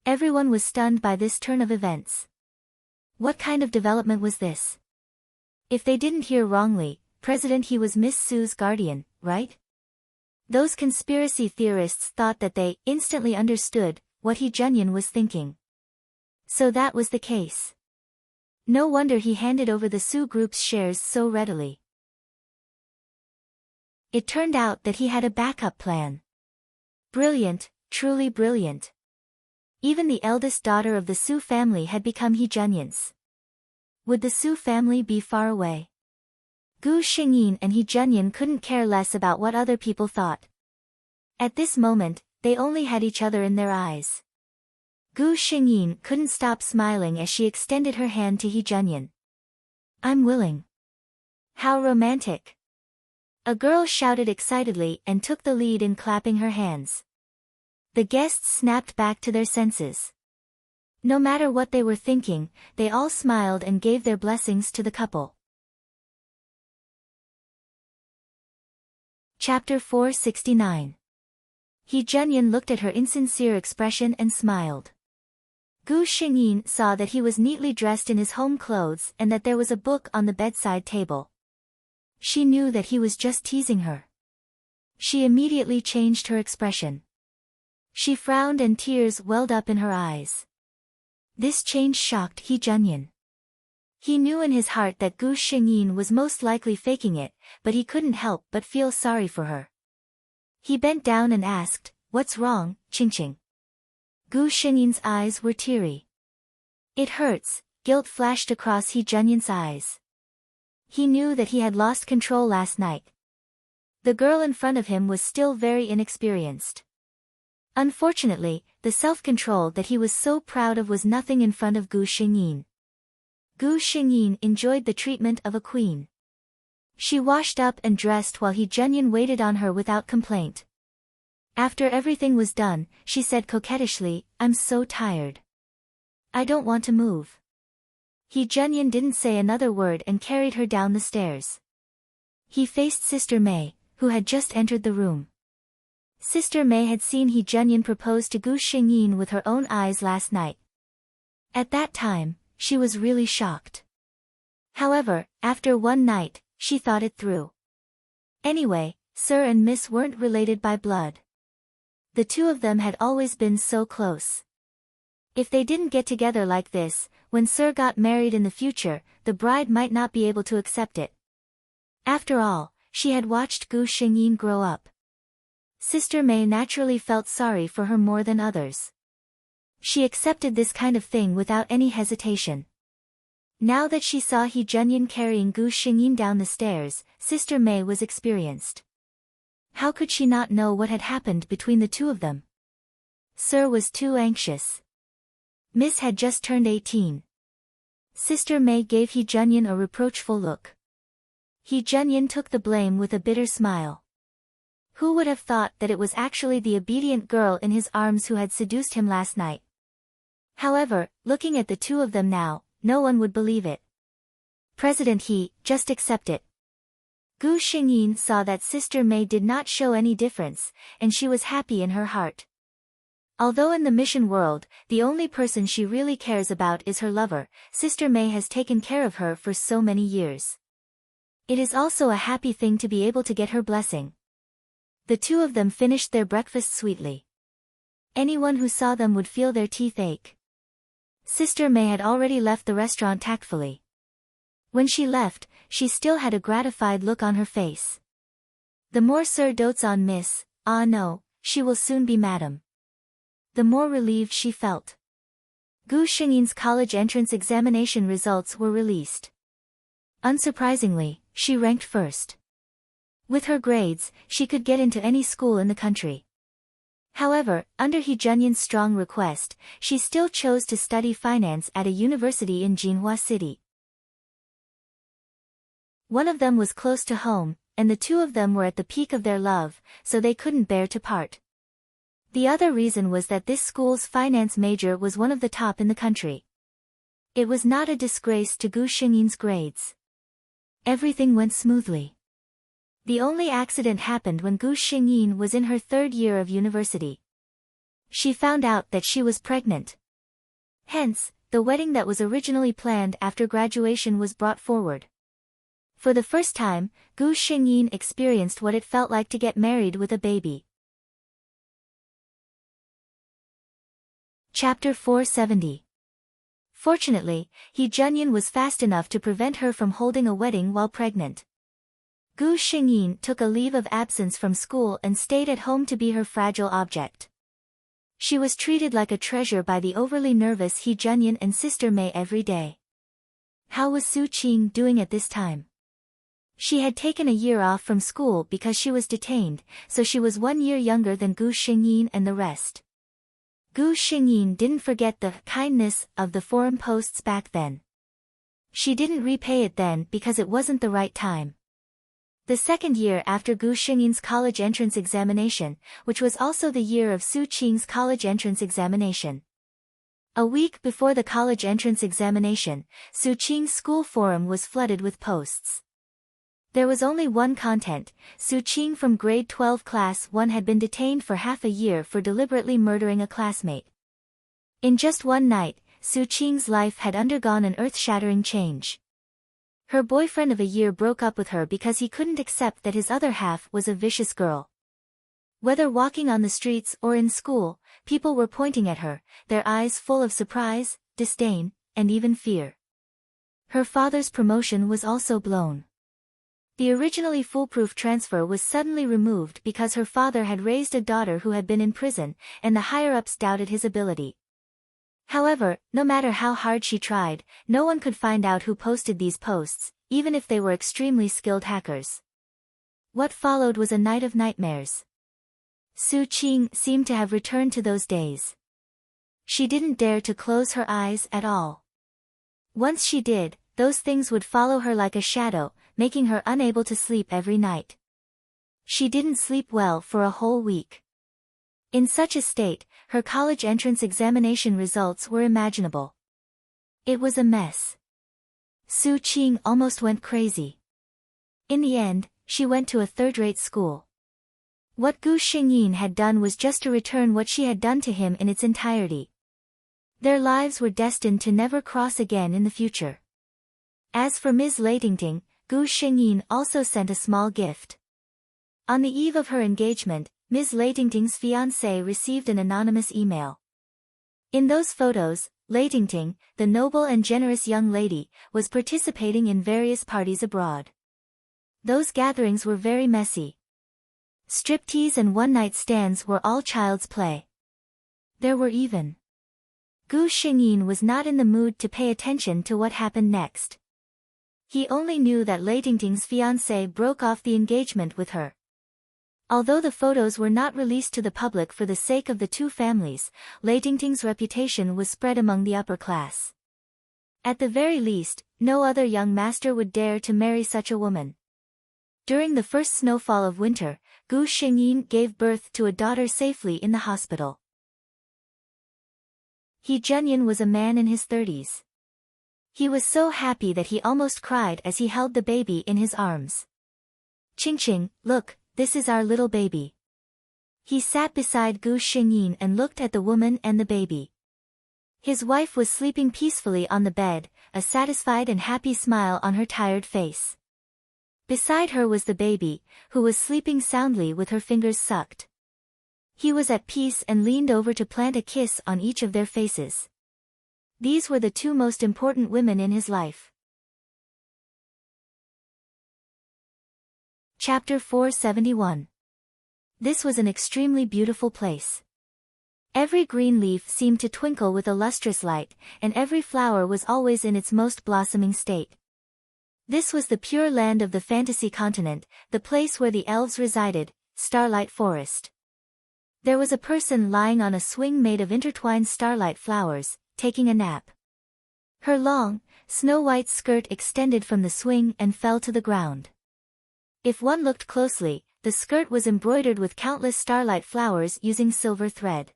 Speaker 1: Everyone was stunned by this turn of events. What kind of development was this? If they didn't hear wrongly, President He was Miss Su's guardian, right? Those conspiracy theorists thought that they instantly understood what Hee Junyin was thinking. So that was the case. No wonder he handed over the Su group's shares so readily. It turned out that he had a backup plan. Brilliant, truly brilliant. Even the eldest daughter of the Su family had become Hee Junyin's. Would the Su family be far away? Gu Xingyin and Hee Junyin couldn't care less about what other people thought. At this moment, they only had each other in their eyes. Gu Xingyin couldn't stop smiling as she extended her hand to Hee Junyin. I'm willing. How romantic. A girl shouted excitedly and took the lead in clapping her hands. The guests snapped back to their senses. No matter what they were thinking, they all smiled and gave their blessings to the couple. Chapter 469. Hee Junyin looked at her insincere expression and smiled. Gu Xingyin saw that he was neatly dressed in his home clothes and that there was a book on the bedside table. She knew that he was just teasing her. She immediately changed her expression. She frowned and tears welled up in her eyes. This change shocked Hee Junyin. He knew in his heart that Gu Xingyin was most likely faking it, but he couldn't help but feel sorry for her. He bent down and asked, "What's wrong, Qingqing?" Gu Xingyin's eyes were teary. It hurts, guilt flashed across Hee Junyin's eyes. He knew that he had lost control last night. The girl in front of him was still very inexperienced. Unfortunately, the self-control that he was so proud of was nothing in front of Gu Xingyin. Gu Xingyin enjoyed the treatment of a queen. She washed up and dressed while Hee Junyin waited on her without complaint. After everything was done, she said coquettishly, "I'm so tired. I don't want to move." Hee Junyan didn't say another word and carried her down the stairs. He faced Sister May, who had just entered the room. Sister May had seen Hee Junyan propose to Gu Xingyin with her own eyes last night. At that time, she was really shocked. However, after one night, she thought it through. Anyway, Sir and Miss weren't related by blood. The two of them had always been so close. If they didn't get together like this, when Sir got married in the future, the bride might not be able to accept it. After all, she had watched Gu Xingyin grow up. Sister May naturally felt sorry for her more than others. She accepted this kind of thing without any hesitation. Now that she saw Hee Junyan carrying Gu Xingyin down the stairs, Sister May was experienced. How could she not know what had happened between the two of them? Sir was too anxious. Miss had just turned 18. Sister May gave Hee Junyan a reproachful look. Hee Junyan took the blame with a bitter smile. Who would have thought that it was actually the obedient girl in his arms who had seduced him last night? However, looking at the two of them now, no one would believe it. President He, just accept it. Gu Xingyin saw that Sister May did not show any difference, and she was happy in her heart. Although in the mission world, the only person she really cares about is her lover, Sister May has taken care of her for so many years. It is also a happy thing to be able to get her blessing. The two of them finished their breakfast sweetly. Anyone who saw them would feel their teeth ache. Sister May had already left the restaurant tactfully. When she left, she still had a gratified look on her face. The more Sir dotes on Miss, no, she will soon be Madam. The more relieved she felt. Gu Xingyin's college entrance examination results were released. Unsurprisingly, she ranked first. With her grades, she could get into any school in the country. However, under Hee Junyan's strong request, she still chose to study finance at a university in Jinhua City. One of them was close to home, and the two of them were at the peak of their love, so they couldn't bear to part. The other reason was that this school's finance major was one of the top in the country. It was not a disgrace to Gu Xingyin's grades. Everything went smoothly. The only accident happened when Gu Xingyin was in her third year of university. She found out that she was pregnant. Hence, the wedding that was originally planned after graduation was brought forward. For the first time, Gu Xingyin experienced what it felt like to get married with a baby. Chapter 470. Fortunately, Hee Junyan was fast enough to prevent her from holding a wedding while pregnant. Gu Xingyin took a leave of absence from school and stayed at home to be her fragile object. She was treated like a treasure by the overly nervous Hee Junyan and Sister May every day. How was Su Qing doing at this time? She had taken a year off from school because she was detained, so she was 1 year younger than Gu Xingyin and the rest. Gu Xingyin didn't forget the kindness of the foreign posts back then. She didn't repay it then because it wasn't the right time. The second year after Gu Xingyin's college entrance examination, which was also the year of Su Qing's college entrance examination. A week before the college entrance examination, Su Qing's school forum was flooded with posts. There was only one content: Su Qing from grade 12 class 1 had been detained for half a year for deliberately murdering a classmate. In just one night, Su Qing's life had undergone an earth-shattering change. Her boyfriend of a year broke up with her because he couldn't accept that his other half was a vicious girl. Whether walking on the streets or in school, people were pointing at her, their eyes full of surprise, disdain, and even fear. Her father's promotion was also blown. The originally foolproof transfer was suddenly removed because her father had raised a daughter who had been in prison, and the higher-ups doubted his ability. However, no matter how hard she tried, no one could find out who posted these posts, even if they were extremely skilled hackers. What followed was a night of nightmares. Su Qing seemed to have returned to those days. She didn't dare to close her eyes at all. Once she did, those things would follow her like a shadow, making her unable to sleep every night. She didn't sleep well for a whole week. In such a state, her college entrance examination results were imaginable. It was a mess. Su Qing almost went crazy. In the end, she went to a third-rate school. What Gu Xingyin had done was just to return what she had done to him in its entirety. Their lives were destined to never cross again in the future. As for Ms. Leitingting, Gu Xingyin also sent a small gift. On the eve of her engagement, Ms. Leitingting's fiancé received an anonymous email. In those photos, Leitingting, the noble and generous young lady, was participating in various parties abroad. Those gatherings were very messy. Striptease and one-night stands were all child's play. There were even. Gu Xingyin was not in the mood to pay attention to what happened next. He only knew that Leitingting's fiancé broke off the engagement with her. Although the photos were not released to the public for the sake of the two families, Leitingting's reputation was spread among the upper class. At the very least, no other young master would dare to marry such a woman. During the first snowfall of winter, Gu Xingyin gave birth to a daughter safely in the hospital. He Junyan was a man in his 30s. He was so happy that he almost cried as he held the baby in his arms. Qingqing, look, this is our little baby. He sat beside Gu Xingyin and looked at the woman and the baby. His wife was sleeping peacefully on the bed, a satisfied and happy smile on her tired face. Beside her was the baby, who was sleeping soundly with her fingers sucked. He was at peace and leaned over to plant a kiss on each of their faces. These were the two most important women in his life. Chapter 471. This was an extremely beautiful place. Every green leaf seemed to twinkle with a lustrous light, and every flower was always in its most blossoming state. This was the pure land of the fantasy continent, the place where the elves resided, Starlight Forest. There was a person lying on a swing made of intertwined starlight flowers, taking a nap. Her long, snow-white skirt extended from the swing and fell to the ground. If one looked closely, the skirt was embroidered with countless starlight flowers using silver thread.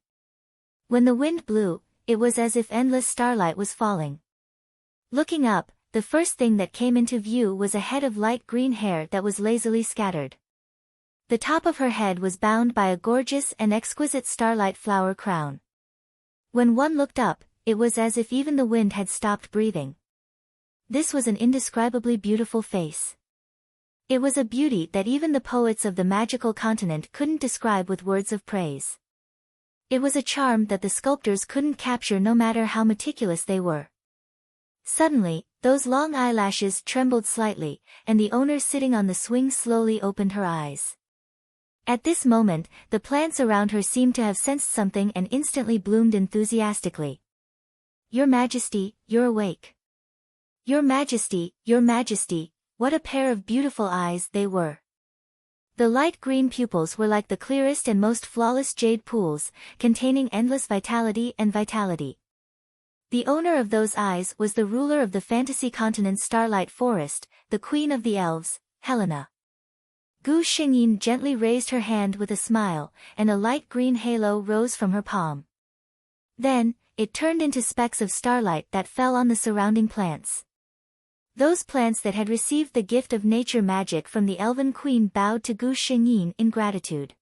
Speaker 1: When the wind blew, it was as if endless starlight was falling. Looking up, the first thing that came into view was a head of light green hair that was lazily scattered. The top of her head was bound by a gorgeous and exquisite starlight flower crown. When one looked up, it was as if even the wind had stopped breathing. This was an indescribably beautiful face. It was a beauty that even the poets of the magical continent couldn't describe with words of praise. It was a charm that the sculptors couldn't capture no matter how meticulous they were. Suddenly, those long eyelashes trembled slightly, and the owner sitting on the swing slowly opened her eyes. At this moment, the plants around her seemed to have sensed something and instantly bloomed enthusiastically. Your Majesty, you're awake. Your Majesty, what a pair of beautiful eyes they were. The light green pupils were like the clearest and most flawless jade pools, containing endless vitality and vitality. The owner of those eyes was the ruler of the fantasy continent's Starlight Forest, the queen of the elves, Helena. Gu Xingyin gently raised her hand with a smile, and a light green halo rose from her palm. Then, it turned into specks of starlight that fell on the surrounding plants. Those plants that had received the gift of nature magic from the elven queen bowed to Gu Xingyin in gratitude.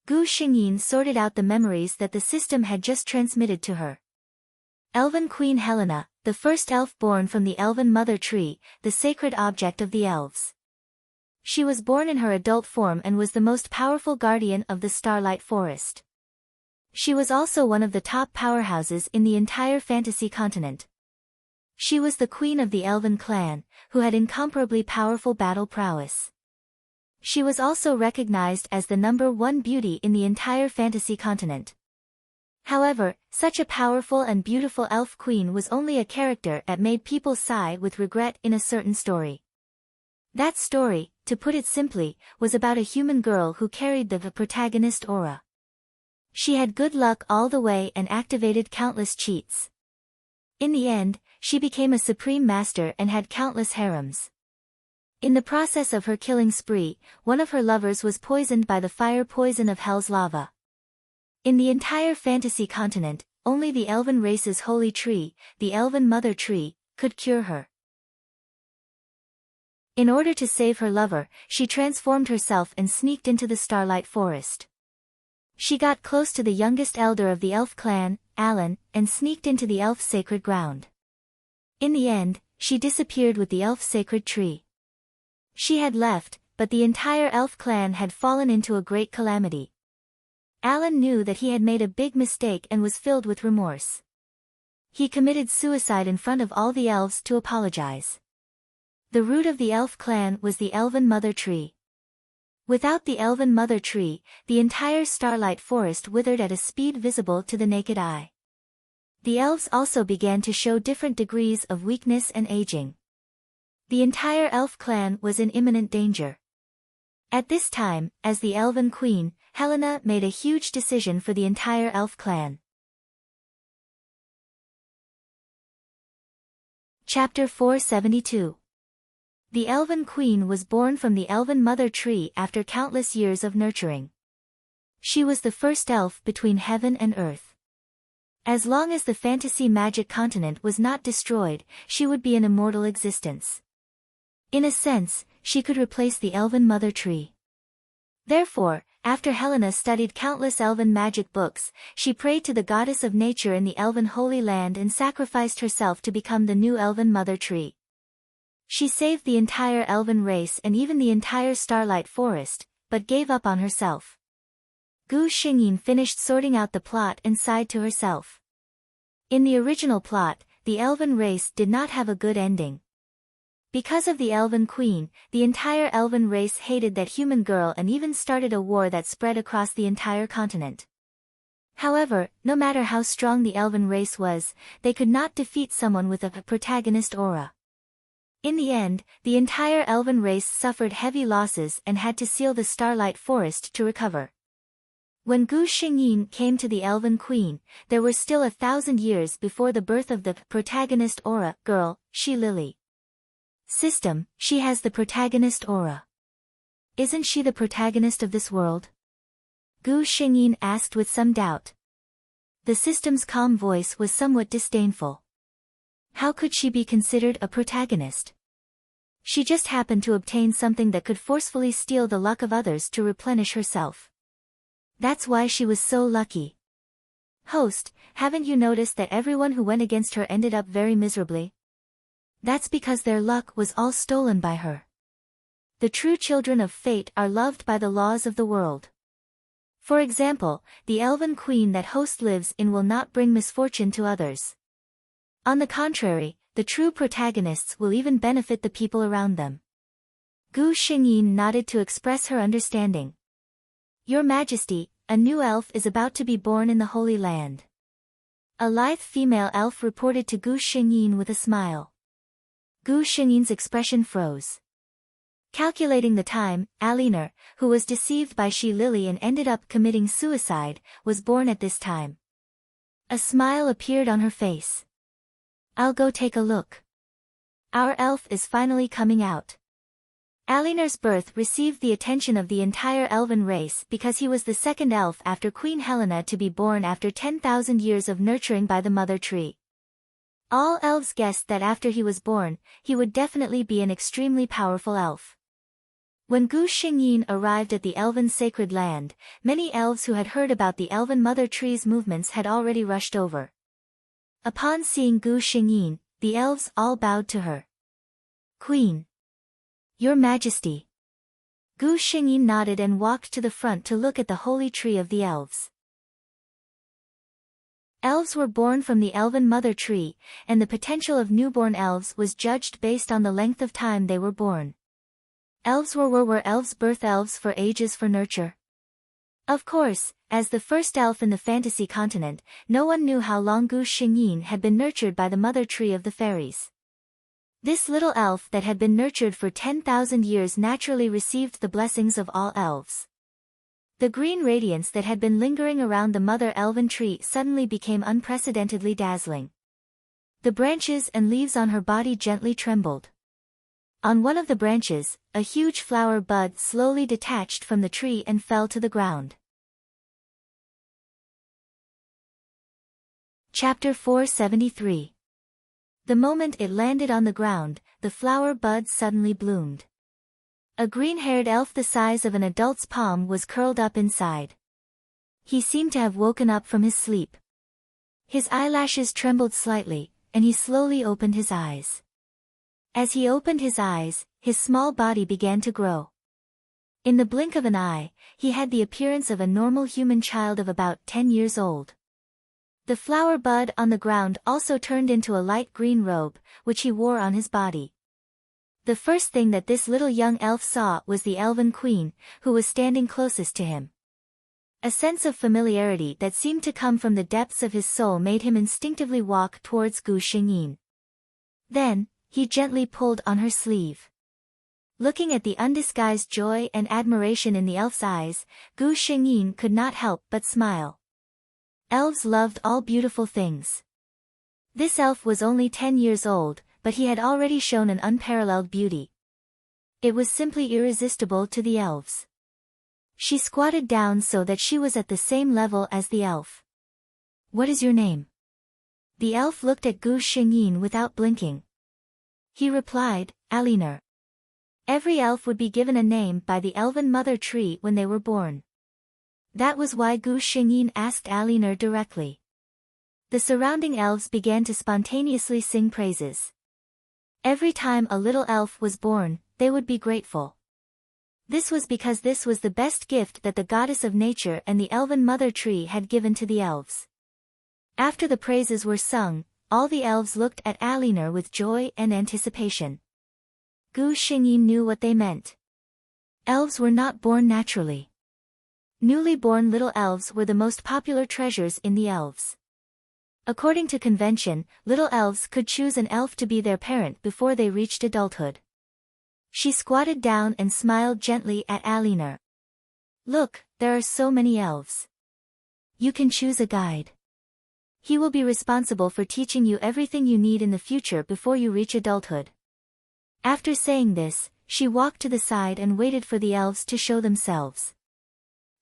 Speaker 1: Gu Xingyin sorted out the memories that the system had just transmitted to her. Elven Queen Helena, the first elf born from the elven mother tree, the sacred object of the elves. She was born in her adult form and was the most powerful guardian of the Starlight Forest. She was also one of the top powerhouses in the entire fantasy continent. She was the queen of the elven clan, who had incomparably powerful battle prowess. She was also recognized as the #1 beauty in the entire fantasy continent. However, such a powerful and beautiful elf queen was only a character that made people sigh with regret in a certain story. That story, to put it simply, was about a human girl who carried the protagonist aura. She had good luck all the way and activated countless cheats. In the end, she became a supreme master and had countless harems. In the process of her killing spree, one of her lovers was poisoned by the fire poison of hell's lava. In the entire fantasy continent, only the elven race's holy tree, the elven mother tree, could cure her. In order to save her lover, she transformed herself and sneaked into the Starlight Forest. She got close to the youngest elder of the elf clan, Alan, and sneaked into the elf sacred ground. In the end, she disappeared with the elf sacred tree. She had left, but the entire elf clan had fallen into a great calamity. Alan knew that he had made a big mistake and was filled with remorse. He committed suicide in front of all the elves to apologize. The root of the elf clan was the elven mother tree. Without the elven mother tree, the entire Starlight Forest withered at a speed visible to the naked eye. The elves also began to show different degrees of weakness and aging. The entire elf clan was in imminent danger. At this time, as the elven queen, Helena made a huge decision for the entire elf clan. Chapter 472. The elven queen was born from the elven mother tree after countless years of nurturing. She was the first elf between heaven and earth. As long as the fantasy magic continent was not destroyed, she would be an immortal existence. In a sense, she could replace the elven mother tree. Therefore, after Helena studied countless elven magic books, she prayed to the goddess of nature in the elven Holy Land and sacrificed herself to become the new elven mother tree. She saved the entire elven race and even the entire Starlight Forest, but gave up on herself. Gu Xingyin finished sorting out the plot and sighed to herself. In the original plot, the elven race did not have a good ending. Because of the elven queen, the entire elven race hated that human girl and even started a war that spread across the entire continent. However, no matter how strong the elven race was, they could not defeat someone with a protagonist aura. In the end, the entire elven race suffered heavy losses and had to seal the Starlight Forest to recover. When Gu Xingyin came to the elven queen, there were still 1,000 years before the birth of the protagonist aura girl, She Lily. System, she has the protagonist aura. Isn't she the protagonist of this world? Gu Xingyin asked with some doubt. The system's calm voice was somewhat disdainful. How could she be considered a protagonist? She just happened to obtain something that could forcefully steal the luck of others to replenish herself. That's why she was so lucky. Host, haven't you noticed that everyone who went against her ended up very miserably? That's because their luck was all stolen by her. The true children of fate are loved by the laws of the world. For example, the elven queen that host lives in will not bring misfortune to others. On the contrary, the true protagonists will even benefit the people around them. Gu Xingyin nodded to express her understanding. Your Majesty, a new elf is about to be born in the Holy Land. A lithe female elf reported to Gu Xingyin with a smile. Gu Xingyin's expression froze. Calculating the time, Aliner, who was deceived by She Lily and ended up committing suicide, was born at this time. A smile appeared on her face. I'll go take a look. Our elf is finally coming out. Aliner's birth received the attention of the entire elven race because he was the second elf after Queen Helena to be born after 10,000 years of nurturing by the mother tree. All elves guessed that after he was born, he would definitely be an extremely powerful elf. When Gu Xingyin arrived at the elven sacred land, many elves who had heard about the elven mother tree's movements had already rushed over. Upon seeing Gu Xingyin, the elves all bowed to her. Queen. Your Majesty. Gu Xingyin nodded and walked to the front to look at the holy tree of the elves. Elves were born from the elven mother tree, and the potential of newborn elves was judged based on the length of time they were born. Elves were elves birth elves for ages for nurture. Of course, as the first elf in the fantasy continent, no one knew how long Gu Xingyin had been nurtured by the mother tree of the fairies. This little elf that had been nurtured for 10,000 years naturally received the blessings of all elves. The green radiance that had been lingering around the mother elven tree suddenly became unprecedentedly dazzling. The branches and leaves on her body gently trembled. On one of the branches, a huge flower bud slowly detached from the tree and fell to the ground. Chapter 473. The moment it landed on the ground, the flower bud suddenly bloomed. A green-haired elf the size of an adult's palm was curled up inside. He seemed to have woken up from his sleep. His eyelashes trembled slightly, and he slowly opened his eyes. As he opened his eyes, his small body began to grow. In the blink of an eye, he had the appearance of a normal human child of about 10 years old. The flower bud on the ground also turned into a light green robe, which he wore on his body. The first thing that this little young elf saw was the elven queen, who was standing closest to him. A sense of familiarity that seemed to come from the depths of his soul made him instinctively walk towards Gu Xingyin. Then, he gently pulled on her sleeve. Looking at the undisguised joy and admiration in the elf's eyes, Gu Xingyin could not help but smile. Elves loved all beautiful things. This elf was only 10 years old, but he had already shown an unparalleled beauty. It was simply irresistible to the elves. She squatted down so that she was at the same level as the elf. "What is your name?" The elf looked at Gu Xingyin without blinking. He replied, "Alinor." Every elf would be given a name by the elven mother tree when they were born. That was why Gu Xingyin asked Alinor directly. The surrounding elves began to spontaneously sing praises. Every time a little elf was born, they would be grateful. This was because this was the best gift that the goddess of nature and the elven mother tree had given to the elves. After the praises were sung, all the elves looked at Alinor with joy and anticipation. Gu Xingyin knew what they meant. Elves were not born naturally. Newly born little elves were the most popular treasures in the elves. According to convention, little elves could choose an elf to be their parent before they reached adulthood. She squatted down and smiled gently at Alinor. "Look, there are so many elves. You can choose a guide. He will be responsible for teaching you everything you need in the future before you reach adulthood." After saying this, she walked to the side and waited for the elves to show themselves.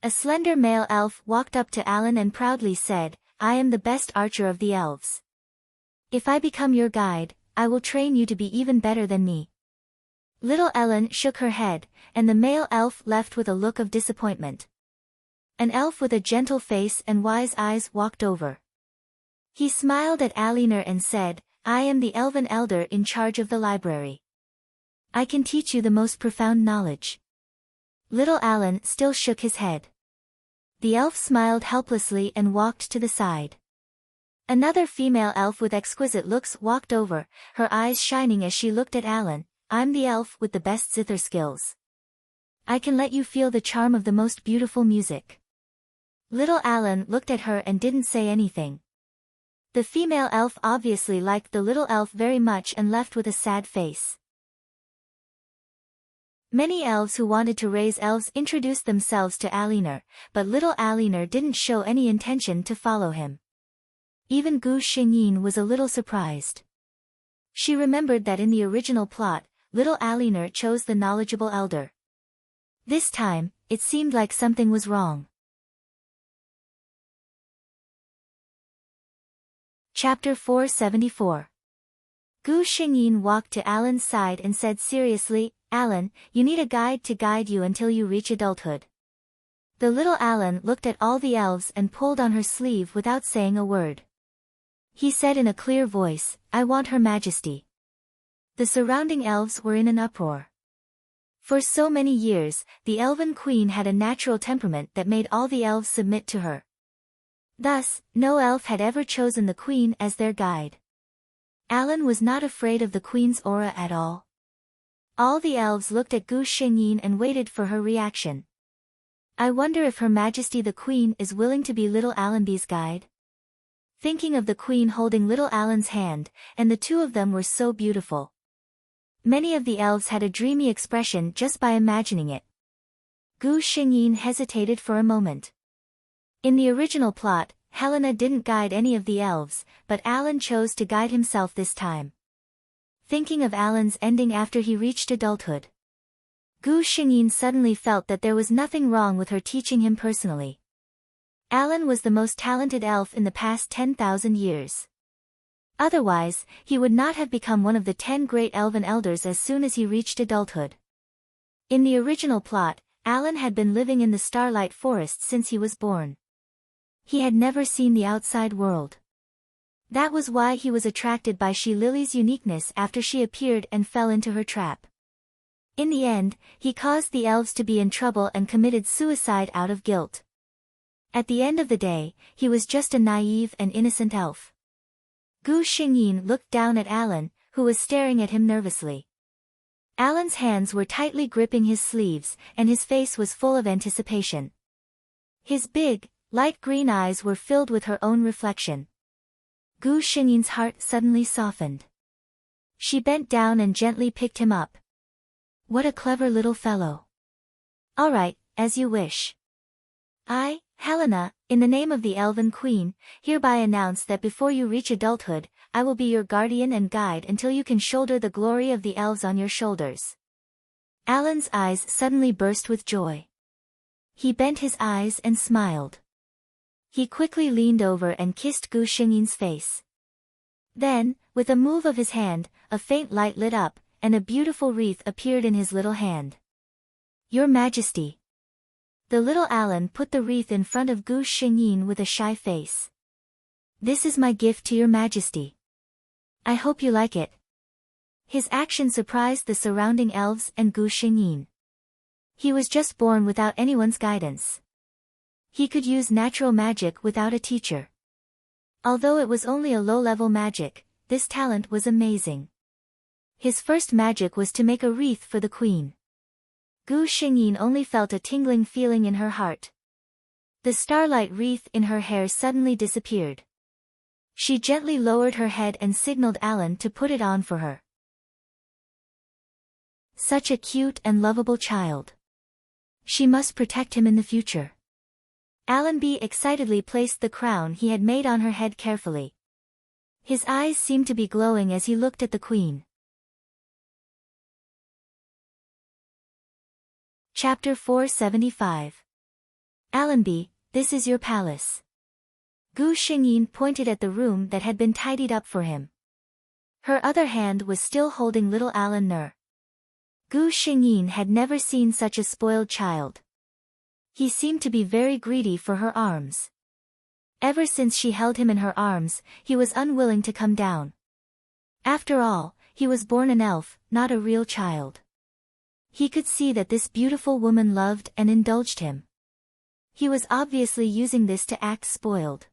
Speaker 1: A slender male elf walked up to Alan and proudly said, "I am the best archer of the elves. If I become your guide, I will train you to be even better than me." Little Ellen shook her head, and the male elf left with a look of disappointment. An elf with a gentle face and wise eyes walked over. He smiled at Alinor and said, "I am the elven elder in charge of the library. I can teach you the most profound knowledge." Little Alan still shook his head. The elf smiled helplessly and walked to the side. Another female elf with exquisite looks walked over, her eyes shining as she looked at Alan. "I'm the elf with the best zither skills. I can let you feel the charm of the most beautiful music." Little Alan looked at her and didn't say anything. The female elf obviously liked the little elf very much and left with a sad face. Many elves who wanted to raise elves introduced themselves to Alinor, but little Alinor didn't show any intention to follow him. Even Gu Xingyin was a little surprised. She remembered that in the original plot, little Alinor chose the knowledgeable elder. This time, it seemed like something was wrong. Chapter 474. Gu Xingyin walked to Alan's side and said seriously, "Alan, you need a guide to guide you until you reach adulthood." The little Alan looked at all the elves and pulled on her sleeve without saying a word. He said in a clear voice, "I want Her Majesty." The surrounding elves were in an uproar. For so many years, the elven queen had a natural temperament that made all the elves submit to her. Thus, no elf had ever chosen the queen as their guide. Alan was not afraid of the queen's aura at all. All the elves looked at Gu Xingyin and waited for her reaction. "I wonder if Her Majesty the Queen is willing to be little Allenby's guide?" Thinking of the queen holding little Alan's hand, and the two of them were so beautiful. Many of the elves had a dreamy expression just by imagining it. Gu Xingyin hesitated for a moment. In the original plot, Helena didn't guide any of the elves, but Alan chose to guide himself this time. Thinking of Alan's ending after he reached adulthood, Gu Xingyin suddenly felt that there was nothing wrong with her teaching him personally. Alan was the most talented elf in the past 10,000 years. Otherwise, he would not have become one of the 10 great elven elders as soon as he reached adulthood. In the original plot, Alan had been living in the Starlight Forest since he was born. He had never seen the outside world. That was why he was attracted by She-Lily's uniqueness after she appeared and fell into her trap. In the end, he caused the elves to be in trouble and committed suicide out of guilt. At the end of the day, he was just a naive and innocent elf. Gu Xingyin looked down at Alan, who was staring at him nervously. Alan's hands were tightly gripping his sleeves, and his face was full of anticipation. His big, light green eyes were filled with her own reflection. Gu Xingyin's heart suddenly softened. She bent down and gently picked him up. What a clever little fellow. All right, as you wish. I, Helena, in the name of the Elven Queen, hereby announce that before you reach adulthood, I will be your guardian and guide until you can shoulder the glory of the elves on your shoulders. Alan's eyes suddenly burst with joy. He bent his eyes and smiled. He quickly leaned over and kissed Gu Xingyin's face. Then, with a move of his hand, a faint light lit up, and a beautiful wreath appeared in his little hand. Your Majesty. The little Alan put the wreath in front of Gu Xingyin with a shy face. This is my gift to your Majesty. I hope you like it. His action surprised the surrounding elves and Gu Xingyin. He was just born without anyone's guidance. He could use natural magic without a teacher. Although it was only a low-level magic, this talent was amazing. His first magic was to make a wreath for the queen. Gu Xingyin only felt a tingling feeling in her heart. The starlight wreath in her hair suddenly disappeared. She gently lowered her head and signaled Alan to put it on for her. Such a cute and lovable child. She must protect him in the future. Allenby excitedly placed the crown he had made on her head carefully. His eyes seemed to be glowing as he looked at the queen. Chapter 475. Allenby, this is your palace. Gu Xingyin pointed at the room that had been tidied up for him. Her other hand was still holding little Alan Nur. Gu Xingyin had never seen such a spoiled child. He seemed to be very greedy for her arms. Ever since she held him in her arms, he was unwilling to come down. After all, he was born an elf, not a real child. He could see that this beautiful woman loved and indulged him. He was obviously using this to act spoiled.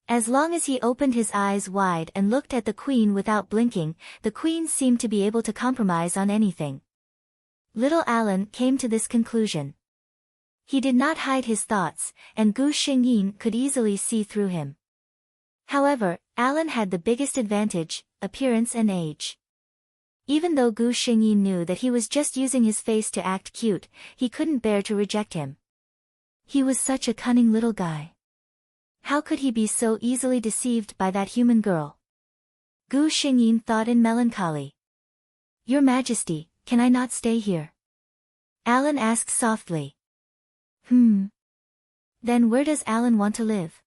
Speaker 1: As long as he opened his eyes wide and looked at the queen without blinking, the queen seemed to be able to compromise on anything. Little Alan came to this conclusion. He did not hide his thoughts, and Gu Xingyin could easily see through him. However, Alan had the biggest advantage, appearance and age. Even though Gu Xingyin knew that he was just using his face to act cute, he couldn't bear to reject him. He was such a cunning little guy. How could he be so easily deceived by that human girl? Gu Xingyin thought in melancholy. Your Majesty, can I not stay here? Alan asked softly. Then where does Alan want to live?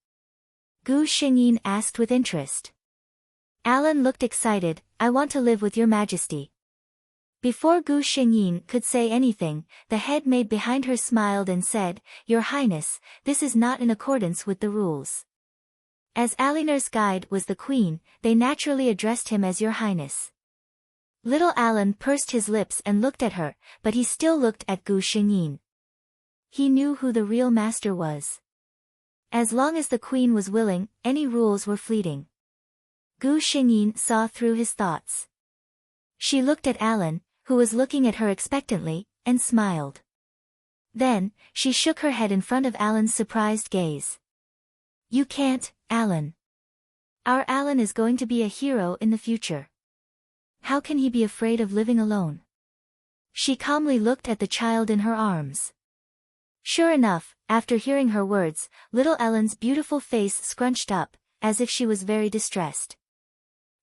Speaker 1: Gu Xingyin asked with interest. Alan looked excited. I want to live with your Majesty. Before Gu Xingyin could say anything, the head maid behind her smiled and said, Your Highness, this is not in accordance with the rules. As Alinur's guide was the queen, they naturally addressed him as Your Highness. Little Alan pursed his lips and looked at her, but he still looked at Gu Xingyin. He knew who the real master was. As long as the queen was willing, any rules were fleeting. Gu Xingyin saw through his thoughts. She looked at Alan, who was looking at her expectantly, and smiled. Then, she shook her head in front of Alan's surprised gaze. You can't, Alan. Our Alan is going to be a hero in the future. How can he be afraid of living alone? She calmly looked at the child in her arms. Sure enough, after hearing her words, little Ellen's beautiful face scrunched up, as if she was very distressed.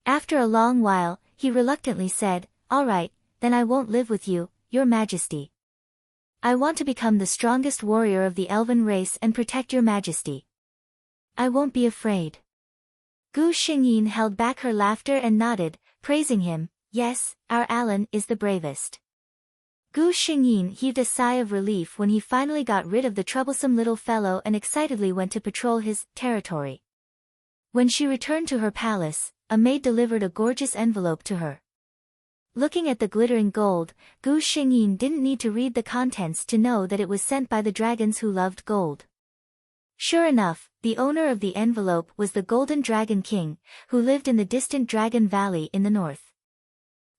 Speaker 1: After a long while, he reluctantly said, All right, then I won't live with you, Your Majesty. I want to become the strongest warrior of the elven race and protect Your Majesty. I won't be afraid. Gu Xingyin held back her laughter and nodded, praising him. Yes, our Alan is the bravest. Gu Xingyin heaved a sigh of relief when he finally got rid of the troublesome little fellow and excitedly went to patrol his territory. When she returned to her palace, a maid delivered a gorgeous envelope to her. Looking at the glittering gold, Gu Xingyin didn't need to read the contents to know that it was sent by the dragons who loved gold. Sure enough, the owner of the envelope was the Golden Dragon King, who lived in the distant Dragon Valley in the north.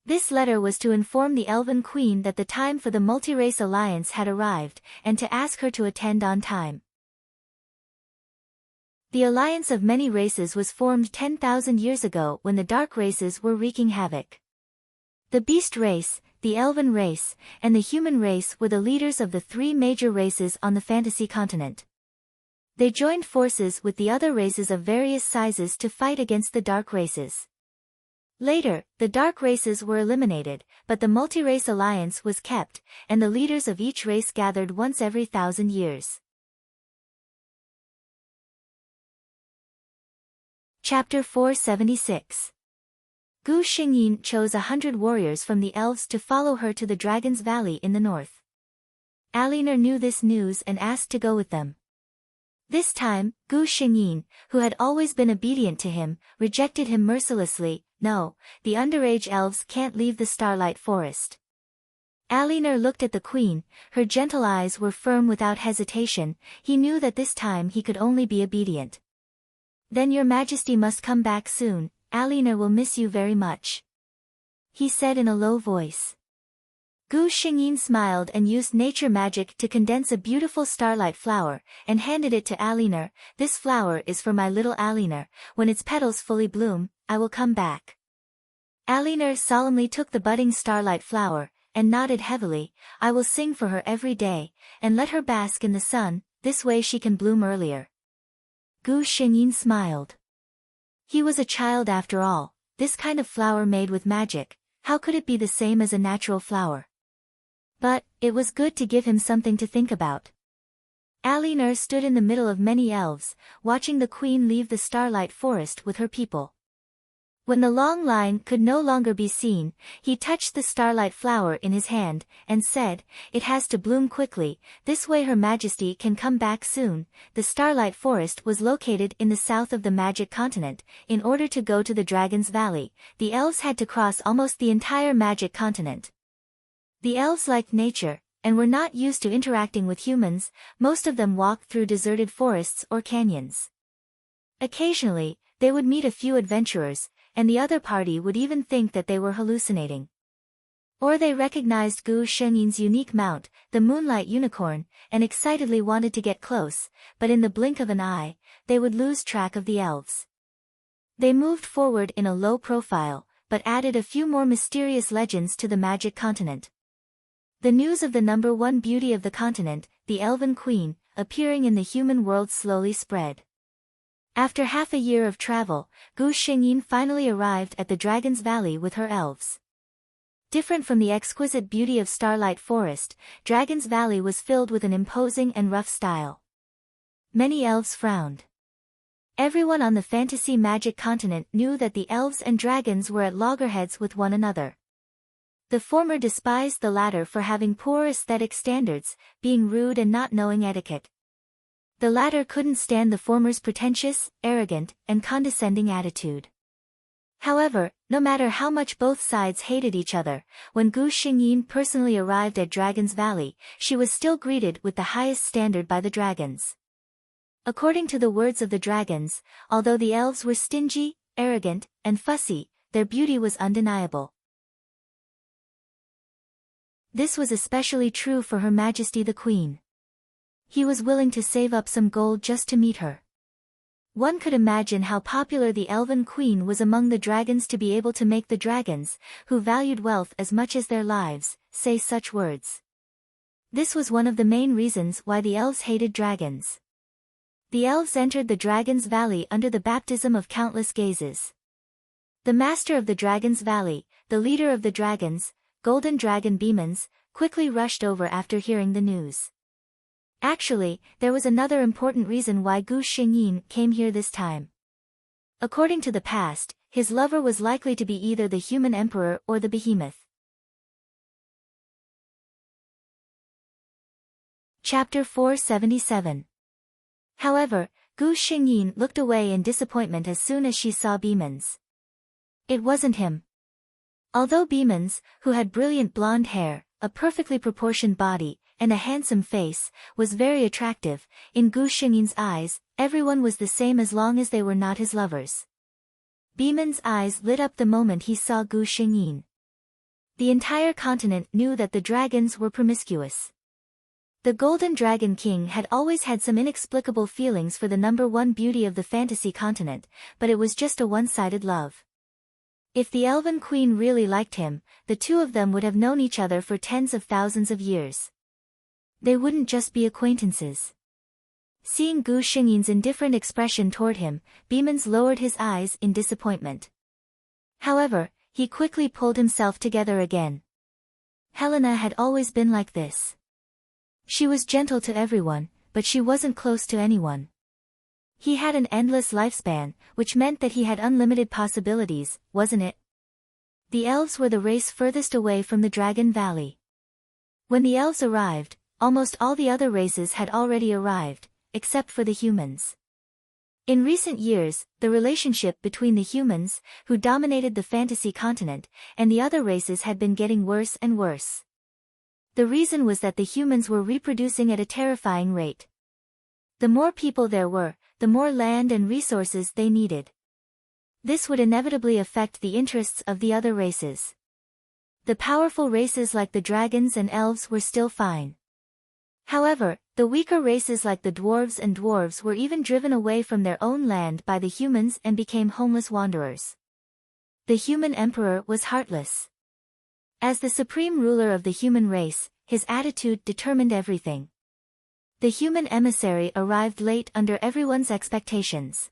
Speaker 1: This letter was to inform the Elven Queen that the time for the multi-race alliance had arrived, and to ask her to attend on time. The alliance of many races was formed 10,000 years ago when the dark races were wreaking havoc. The beast race, the elven race, and the human race were the leaders of the three major races on the fantasy continent. They joined forces with the other races of various sizes to fight against the dark races. Later, the dark races were eliminated, but the multi-race alliance was kept, and the leaders of each race gathered once every 1,000 years. Chapter 476. Gu Xingyin chose 100 warriors from the elves to follow her to the Dragon's Valley in the north. Alinar knew this news and asked to go with them. This time, Gu Xingyin, who had always been obedient to him, rejected him mercilessly. No, the underage elves can't leave the Starlight Forest. Alinar looked at the queen, her gentle eyes were firm without hesitation. He knew that this time he could only be obedient. Then your majesty must come back soon, Alinar will miss you very much, he said in a low voice. Gu Xingyin smiled and used nature magic to condense a beautiful starlight flower, and handed it to Alinar. This flower is for my little Alinar. When its petals fully bloom, I will come back. Alinar solemnly took the budding starlight flower, and nodded heavily. I will sing for her every day, and let her bask in the sun, this way she can bloom earlier. Gu Xingyin smiled. He was a child after all. This kind of flower made with magic, how could it be the same as a natural flower? But, it was good to give him something to think about. Alinar stood in the middle of many elves, watching the queen leave the Starlight Forest with her people. When the long line could no longer be seen, he touched the starlight flower in his hand, and said, "It has to bloom quickly, this way Her Majesty can come back soon." The Starlight Forest was located in the south of the Magic Continent. In order to go to the Dragon's Valley, the elves had to cross almost the entire Magic Continent. The elves liked nature, and were not used to interacting with humans. Most of them walked through deserted forests or canyons. Occasionally, they would meet a few adventurers, and the other party would even think that they were hallucinating. Or they recognized Gu Xingyin's unique mount, the Moonlight Unicorn, and excitedly wanted to get close, but in the blink of an eye, they would lose track of the elves. They moved forward in a low profile, but added a few more mysterious legends to the Magic Continent. The news of the number one beauty of the continent, the Elven Queen, appearing in the human world slowly spread. After half a year of travel, Gu Xingyin finally arrived at the Dragon's Valley with her elves. Different from the exquisite beauty of Starlight Forest, Dragon's Valley was filled with an imposing and rough style. Many elves frowned. Everyone on the fantasy magic continent knew that the elves and dragons were at loggerheads with one another. The former despised the latter for having poor aesthetic standards, being rude and not knowing etiquette. The latter couldn't stand the former's pretentious, arrogant, and condescending attitude. However, no matter how much both sides hated each other, when Gu Xingyin personally arrived at Dragon's Valley, she was still greeted with the highest standard by the dragons. According to the words of the dragons, although the elves were stingy, arrogant, and fussy, their beauty was undeniable. This was especially true for Her Majesty the Queen. He was willing to save up some gold just to meet her. One could imagine how popular the Elven Queen was among the dragons to be able to make the dragons, who valued wealth as much as their lives, say such words. This was one of the main reasons why the elves hated dragons. The elves entered the Dragon's Valley under the baptism of countless gazes. The master of the Dragon's Valley, the leader of the dragons, Golden Dragon Beemans, quickly rushed over after hearing the news. Actually, there was another important reason why Gu Xingyin came here this time. According to the past, his lover was likely to be either the human emperor or the behemoth. Chapter 477. However, Gu Xingyin looked away in disappointment as soon as she saw Beemans. It wasn't him. Although Beemans, who had brilliant blonde hair, a perfectly proportioned body, and a handsome face, was very attractive, in Gu Xingyin's eyes, everyone was the same as long as they were not his lovers. Beemans' eyes lit up the moment he saw Gu Xingyin. The entire continent knew that the dragons were promiscuous. The Golden Dragon King had always had some inexplicable feelings for the number one beauty of the fantasy continent, but it was just a one-sided love. If the Elven Queen really liked him, the two of them would have known each other for tens of thousands of years. They wouldn't just be acquaintances. Seeing Gu Xingyin's indifferent expression toward him, Beemans lowered his eyes in disappointment. However, he quickly pulled himself together again. Helena had always been like this. She was gentle to everyone, but she wasn't close to anyone. He had an endless lifespan, which meant that he had unlimited possibilities, wasn't it? The elves were the race furthest away from the Dragon Valley. When the elves arrived, almost all the other races had already arrived, except for the humans. In recent years, the relationship between the humans, who dominated the fantasy continent, and the other races had been getting worse and worse. The reason was that the humans were reproducing at a terrifying rate. The more people there were, the more land and resources they needed. This would inevitably affect the interests of the other races. The powerful races like the dragons and elves were still fine. However, the weaker races like the dwarves were even driven away from their own land by the humans and became homeless wanderers. The human emperor was heartless. As the supreme ruler of the human race, his attitude determined everything. The human emissary arrived late under everyone's expectations.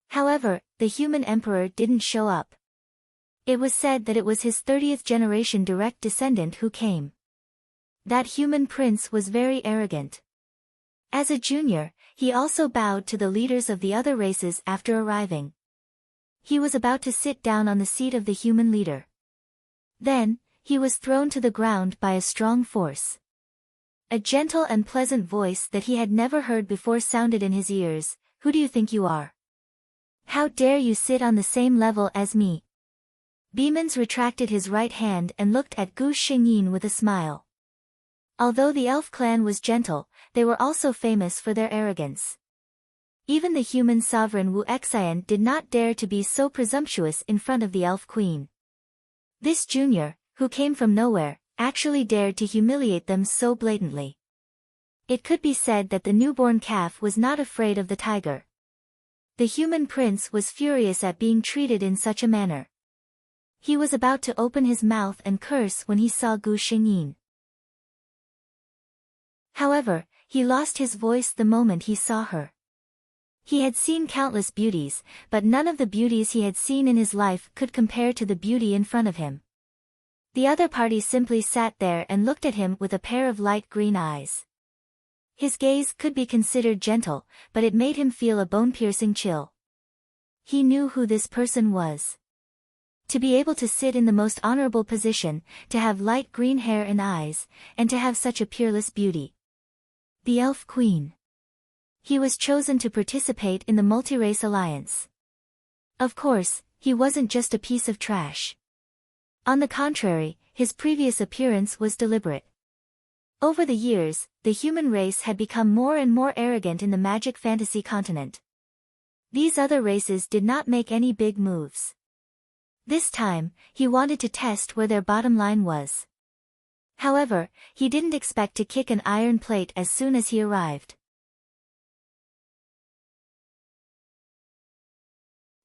Speaker 1: However, the human emperor didn't show up. It was said that it was his 30th generation direct descendant who came. That human prince was very arrogant. As a junior, he also bowed to the leaders of the other races after arriving. He was about to sit down on the seat of the human leader. Then, he was thrown to the ground by a strong force. A gentle and pleasant voice that he had never heard before sounded in his ears. "Who do you think you are? How dare you sit on the same level as me?" Beemans retracted his right hand and looked at Gu Xingyin with a smile. Although the elf clan was gentle, they were also famous for their arrogance. Even the human sovereign Wu Xian did not dare to be so presumptuous in front of the elf queen. This junior, who came from nowhere, actually dared to humiliate them so blatantly. It could be said that the newborn calf was not afraid of the tiger. The human prince was furious at being treated in such a manner. He was about to open his mouth and curse when he saw Gu Xingyin. However, he lost his voice the moment he saw her. He had seen countless beauties, but none of the beauties he had seen in his life could compare to the beauty in front of him. The other party simply sat there and looked at him with a pair of light green eyes. His gaze could be considered gentle, but it made him feel a bone-piercing chill. He knew who this person was. To be able to sit in the most honorable position, to have light green hair and eyes, and to have such a peerless beauty. The Elf Queen. He was chosen to participate in the multi-race alliance. Of course, he wasn't just a piece of trash. On the contrary, his previous appearance was deliberate. Over the years, the human race had become more and more arrogant in the magic fantasy continent. These other races did not make any big moves. This time, he wanted to test where their bottom line was. However, he didn't expect to kick an iron plate as soon as he arrived.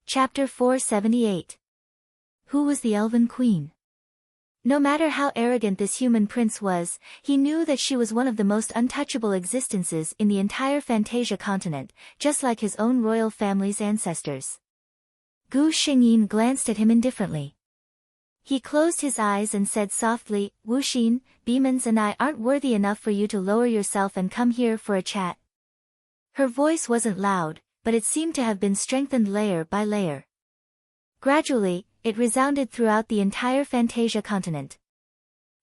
Speaker 1: Chapter 478. Who was the Elven Queen? No matter how arrogant this human prince was, he knew that she was one of the most untouchable existences in the entire Fantasia continent, just like his own royal family's ancestors. Gu Xingyin glanced at him indifferently. He closed his eyes and said softly, "Wu Xin, Beemans and I aren't worthy enough for you to lower yourself and come here for a chat." Her voice wasn't loud, but it seemed to have been strengthened layer by layer. Gradually, it resounded throughout the entire Fantasia continent.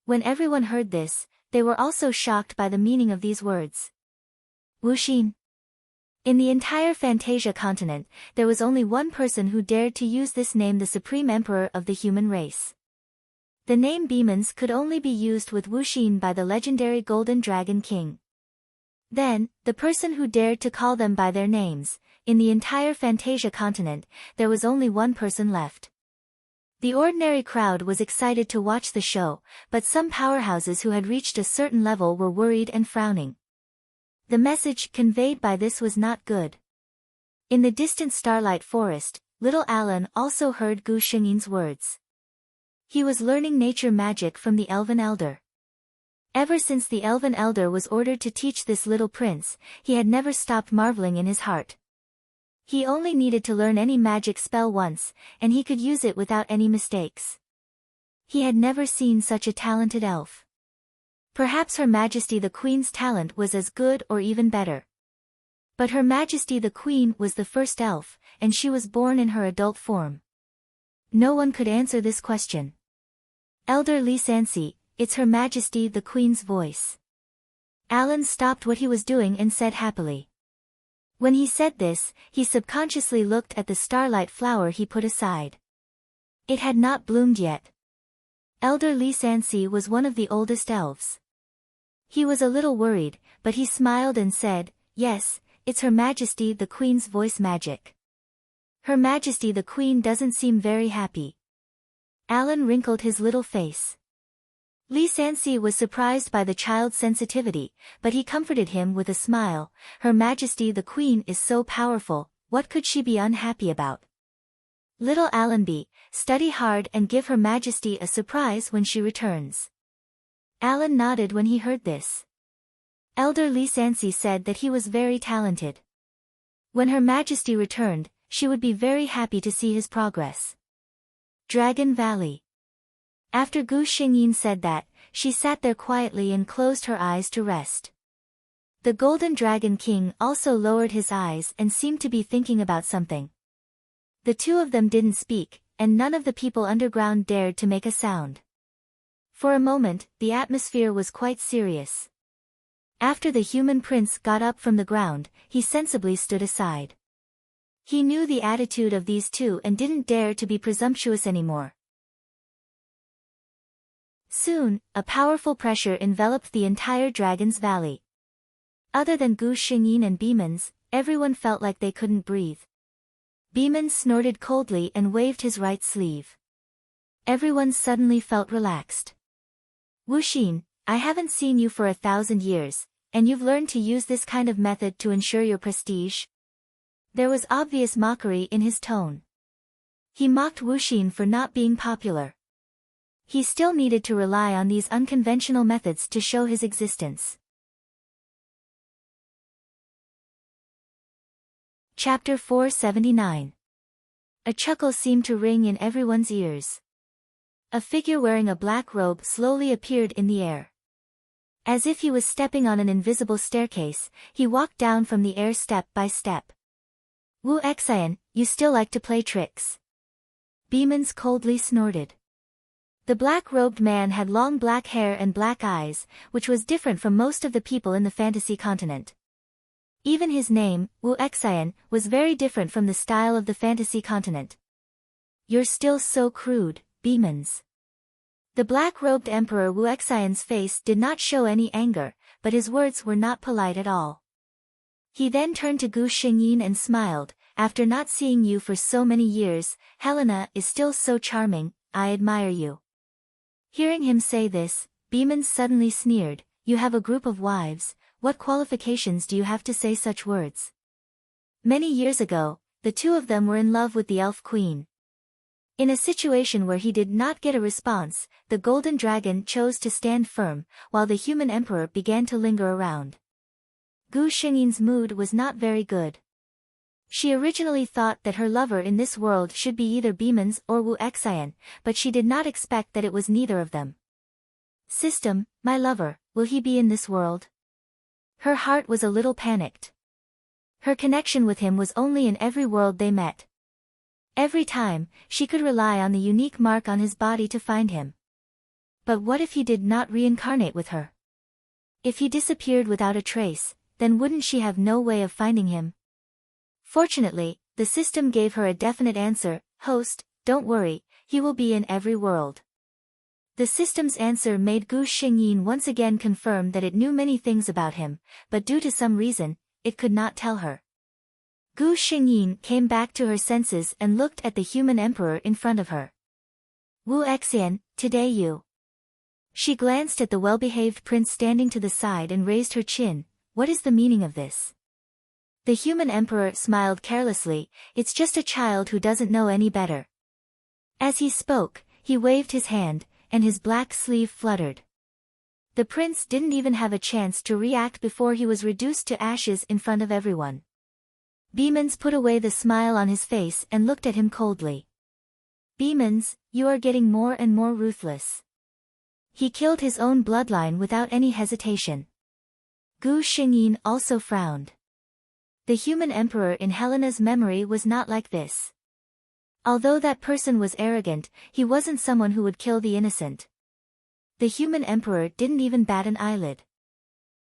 Speaker 1: When everyone heard this, they were also shocked by the meaning of these words. Wuxin. In the entire Fantasia continent, there was only one person who dared to use this name, the Supreme Emperor of the human race. The name Demons could only be used with Wuxin by the legendary Golden Dragon King. Then, the person who dared to call them by their names, in the entire Fantasia continent, there was only one person left. The ordinary crowd was excited to watch the show, but some powerhouses who had reached a certain level were worried and frowning. The message conveyed by this was not good. In the distant Starlight Forest, little Alan also heard Gu Shengyin's words. He was learning nature magic from the Elven Elder. Ever since the Elven Elder was ordered to teach this little prince, he had never stopped marveling in his heart. He only needed to learn any magic spell once, and he could use it without any mistakes. He had never seen such a talented elf. Perhaps Her Majesty the Queen's talent was as good or even better. But Her Majesty the Queen was the first elf, and she was born in her adult form. No one could answer this question. Elder Li Sansi, it's Her Majesty the Queen's voice. Alan stopped what he was doing and said happily. When he said this, he subconsciously looked at the starlight flower he put aside. It had not bloomed yet. Elder Li Sansi was one of the oldest elves. He was a little worried, but he smiled and said, "Yes, it's Her Majesty the Queen's voice magic." Her Majesty the Queen doesn't seem very happy. Alan wrinkled his little face. Li Sansi was surprised by the child's sensitivity, but he comforted him with a smile. Her Majesty the Queen is so powerful, what could she be unhappy about? Little Allenby, study hard and give Her Majesty a surprise when she returns. Alan nodded when he heard this. Elder Li Sansi said that he was very talented. When Her Majesty returned, she would be very happy to see his progress. Dragon Valley. After Gu Xingyin said that, she sat there quietly and closed her eyes to rest. The Golden Dragon King also lowered his eyes and seemed to be thinking about something. The two of them didn't speak, and none of the people underground dared to make a sound. For a moment, the atmosphere was quite serious. After the human prince got up from the ground, he sensibly stood aside. He knew the attitude of these two and didn't dare to be presumptuous anymore. Soon, a powerful pressure enveloped the entire Dragon's Valley. Other than Gu Xingyin and Beemans, everyone felt like they couldn't breathe. Beemans snorted coldly and waved his right sleeve. Everyone suddenly felt relaxed. Wuxin, I haven't seen you for 1,000 years, and you've learned to use this kind of method to ensure your prestige? There was obvious mockery in his tone. He mocked Wuxin for not being popular. He still needed to rely on these unconventional methods to show his existence. Chapter 479. A chuckle seemed to ring in everyone's ears. A figure wearing a black robe slowly appeared in the air. As if he was stepping on an invisible staircase, he walked down from the air step by step. Wu Xian, you still like to play tricks? Beemans coldly snorted. The black-robed man had long black hair and black eyes, which was different from most of the people in the fantasy continent. Even his name, Wu Xian, was very different from the style of the fantasy continent. You're still so crude, Beemans. The black-robed Emperor Wu Xian's face did not show any anger, but his words were not polite at all. He then turned to Gu Xingyin and smiled, after not seeing you for so many years, Helena is still so charming, I admire you. Hearing him say this, Beemans suddenly sneered, you have a group of wives, what qualifications do you have to say such words? Many years ago, the two of them were in love with the Elf Queen. In a situation where he did not get a response, the Golden Dragon chose to stand firm, while the human emperor began to linger around. Gu Xingyin's mood was not very good. She originally thought that her lover in this world should be either Beemans or Wu Xian, but she did not expect that it was neither of them. System, my lover, will he be in this world? Her heart was a little panicked. Her connection with him was only in every world they met. Every time, she could rely on the unique mark on his body to find him. But what if he did not reincarnate with her? If he disappeared without a trace, then wouldn't she have no way of finding him? Fortunately, the system gave her a definite answer: host, don't worry, he will be in every world. The system's answer made Gu Xingyin once again confirm that it knew many things about him, but due to some reason, it could not tell her. Gu Xingyin came back to her senses and looked at the human emperor in front of her. Wu Xian, today you. She glanced at the well-behaved prince standing to the side and raised her chin. What is the meaning of this? The human emperor smiled carelessly. It's just a child who doesn't know any better. As he spoke, he waved his hand, and his black sleeve fluttered. The prince didn't even have a chance to react before he was reduced to ashes in front of everyone. Beemans put away the smile on his face and looked at him coldly. Beemans, you are getting more and more ruthless. He killed his own bloodline without any hesitation. Gu Xingyin also frowned. The human emperor in Helena's memory was not like this. Although that person was arrogant, he wasn't someone who would kill the innocent. The human emperor didn't even bat an eyelid.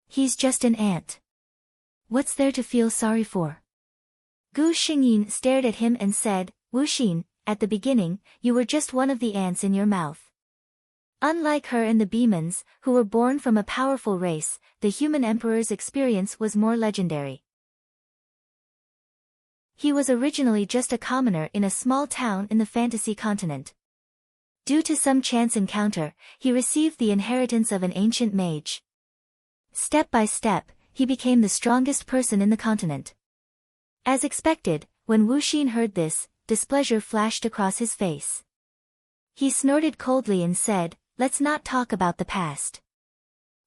Speaker 1: He's just an ant. What's there to feel sorry for? Gu Xingyin stared at him and said, Wu Xin, at the beginning, you were just one of the ants in your mouth. Unlike her and the Beemans, who were born from a powerful race, the human emperor's experience was more legendary. He was originally just a commoner in a small town in the fantasy continent. Due to some chance encounter, he received the inheritance of an ancient mage. Step by step, he became the strongest person in the continent. As expected, when Wu Xin heard this, displeasure flashed across his face. He snorted coldly and said, let's not talk about the past.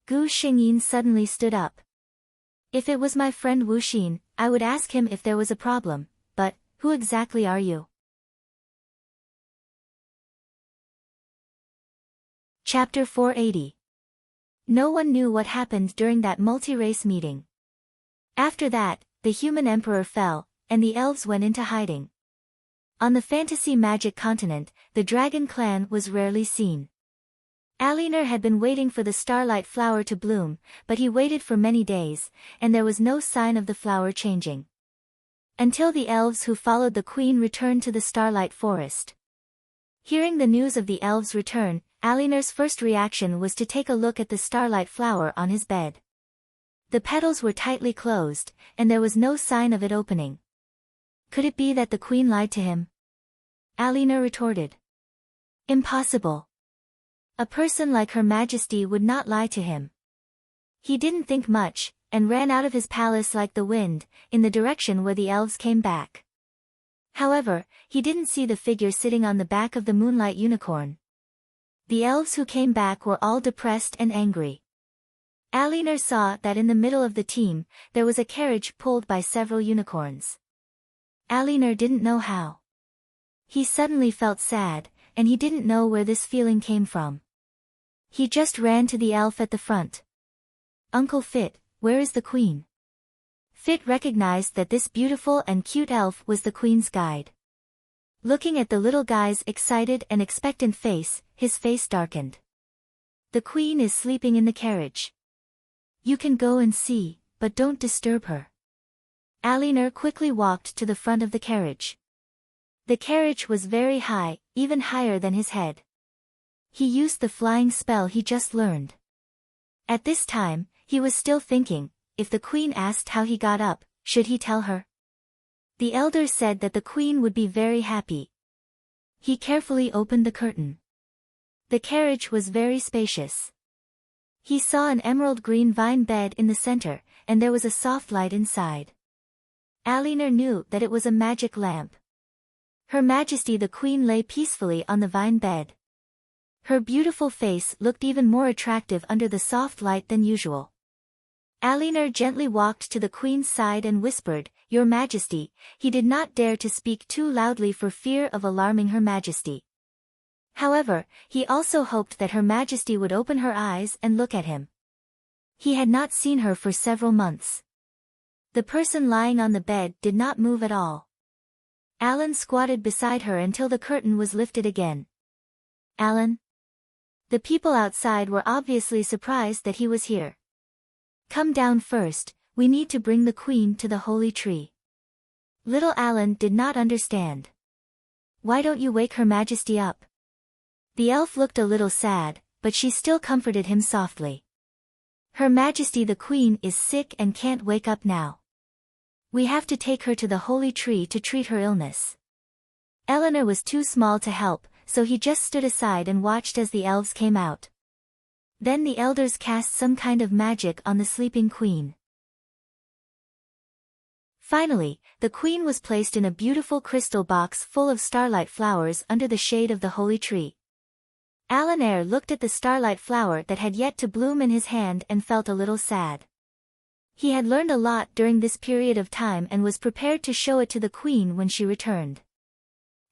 Speaker 1: Gu Xingyin suddenly stood up. If it was my friend Wu Xin, I would ask him if there was a problem, but, who exactly are you? Chapter 480. No one knew what happened during that multi-race meeting. After that, the human emperor fell, and the elves went into hiding. On the fantasy magic continent, the dragon clan was rarely seen. Aliner had been waiting for the starlight flower to bloom, but he waited for many days, and there was no sign of the flower changing. Until the elves who followed the queen returned to the starlight forest. Hearing the news of the elves' return, Aliner's first reaction was to take a look at the starlight flower on his bed. The petals were tightly closed, and there was no sign of it opening. Could it be that the queen lied to him? Aliner retorted. Impossible. A person like Her Majesty would not lie to him. He didn't think much, and ran out of his palace like the wind, in the direction where the elves came back. However, he didn't see the figure sitting on the back of the moonlight unicorn. The elves who came back were all depressed and angry. Aliner saw that in the middle of the team, there was a carriage pulled by several unicorns. Aliner didn't know how. He suddenly felt sad, and he didn't know where this feeling came from. He just ran to the elf at the front. Uncle Fit, where is the queen? Fit recognized that this beautiful and cute elf was the queen's guide. Looking at the little guy's excited and expectant face, his face darkened. The queen is sleeping in the carriage. You can go and see, but don't disturb her. Aliner quickly walked to the front of the carriage. The carriage was very high, even higher than his head. He used the flying spell he just learned. At this time, he was still thinking, if the queen asked how he got up, should he tell her? The elders said that the queen would be very happy. He carefully opened the curtain. The carriage was very spacious. He saw an emerald green vine bed in the center, and there was a soft light inside. Aliner knew that it was a magic lamp. Her Majesty the Queen lay peacefully on the vine bed. Her beautiful face looked even more attractive under the soft light than usual. Aliner gently walked to the Queen's side and whispered, Your Majesty. He did not dare to speak too loudly for fear of alarming Her Majesty. However, he also hoped that Her Majesty would open her eyes and look at him. He had not seen her for several months. The person lying on the bed did not move at all. Alan squatted beside her until the curtain was lifted again. Alan? The people outside were obviously surprised that he was here. Come down first, we need to bring the queen to the holy tree. Little Alan did not understand. Why don't you wake Her Majesty up? The elf looked a little sad, but she still comforted him softly. Her Majesty the Queen is sick and can't wake up now. We have to take her to the holy tree to treat her illness. Eleanor was too small to help, so he just stood aside and watched as the elves came out. Then the elders cast some kind of magic on the sleeping queen. Finally, the queen was placed in a beautiful crystal box full of starlight flowers under the shade of the holy tree. Alan Eyre looked at the starlight flower that had yet to bloom in his hand and felt a little sad. He had learned a lot during this period of time and was prepared to show it to the queen when she returned.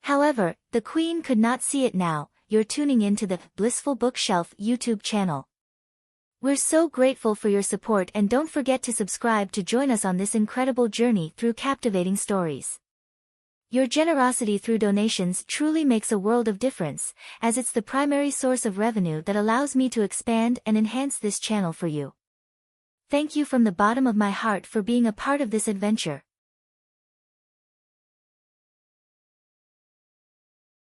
Speaker 1: However, the queen could not see it now. You're tuning into the Blissful Bookshelf YouTube channel. We're so grateful for your support, and don't forget to subscribe to join us on this incredible journey through captivating stories. Your generosity through donations truly makes a world of difference, as it's the primary source of revenue that allows me to expand and enhance this channel for you. Thank you from the bottom of my heart for being a part of this adventure.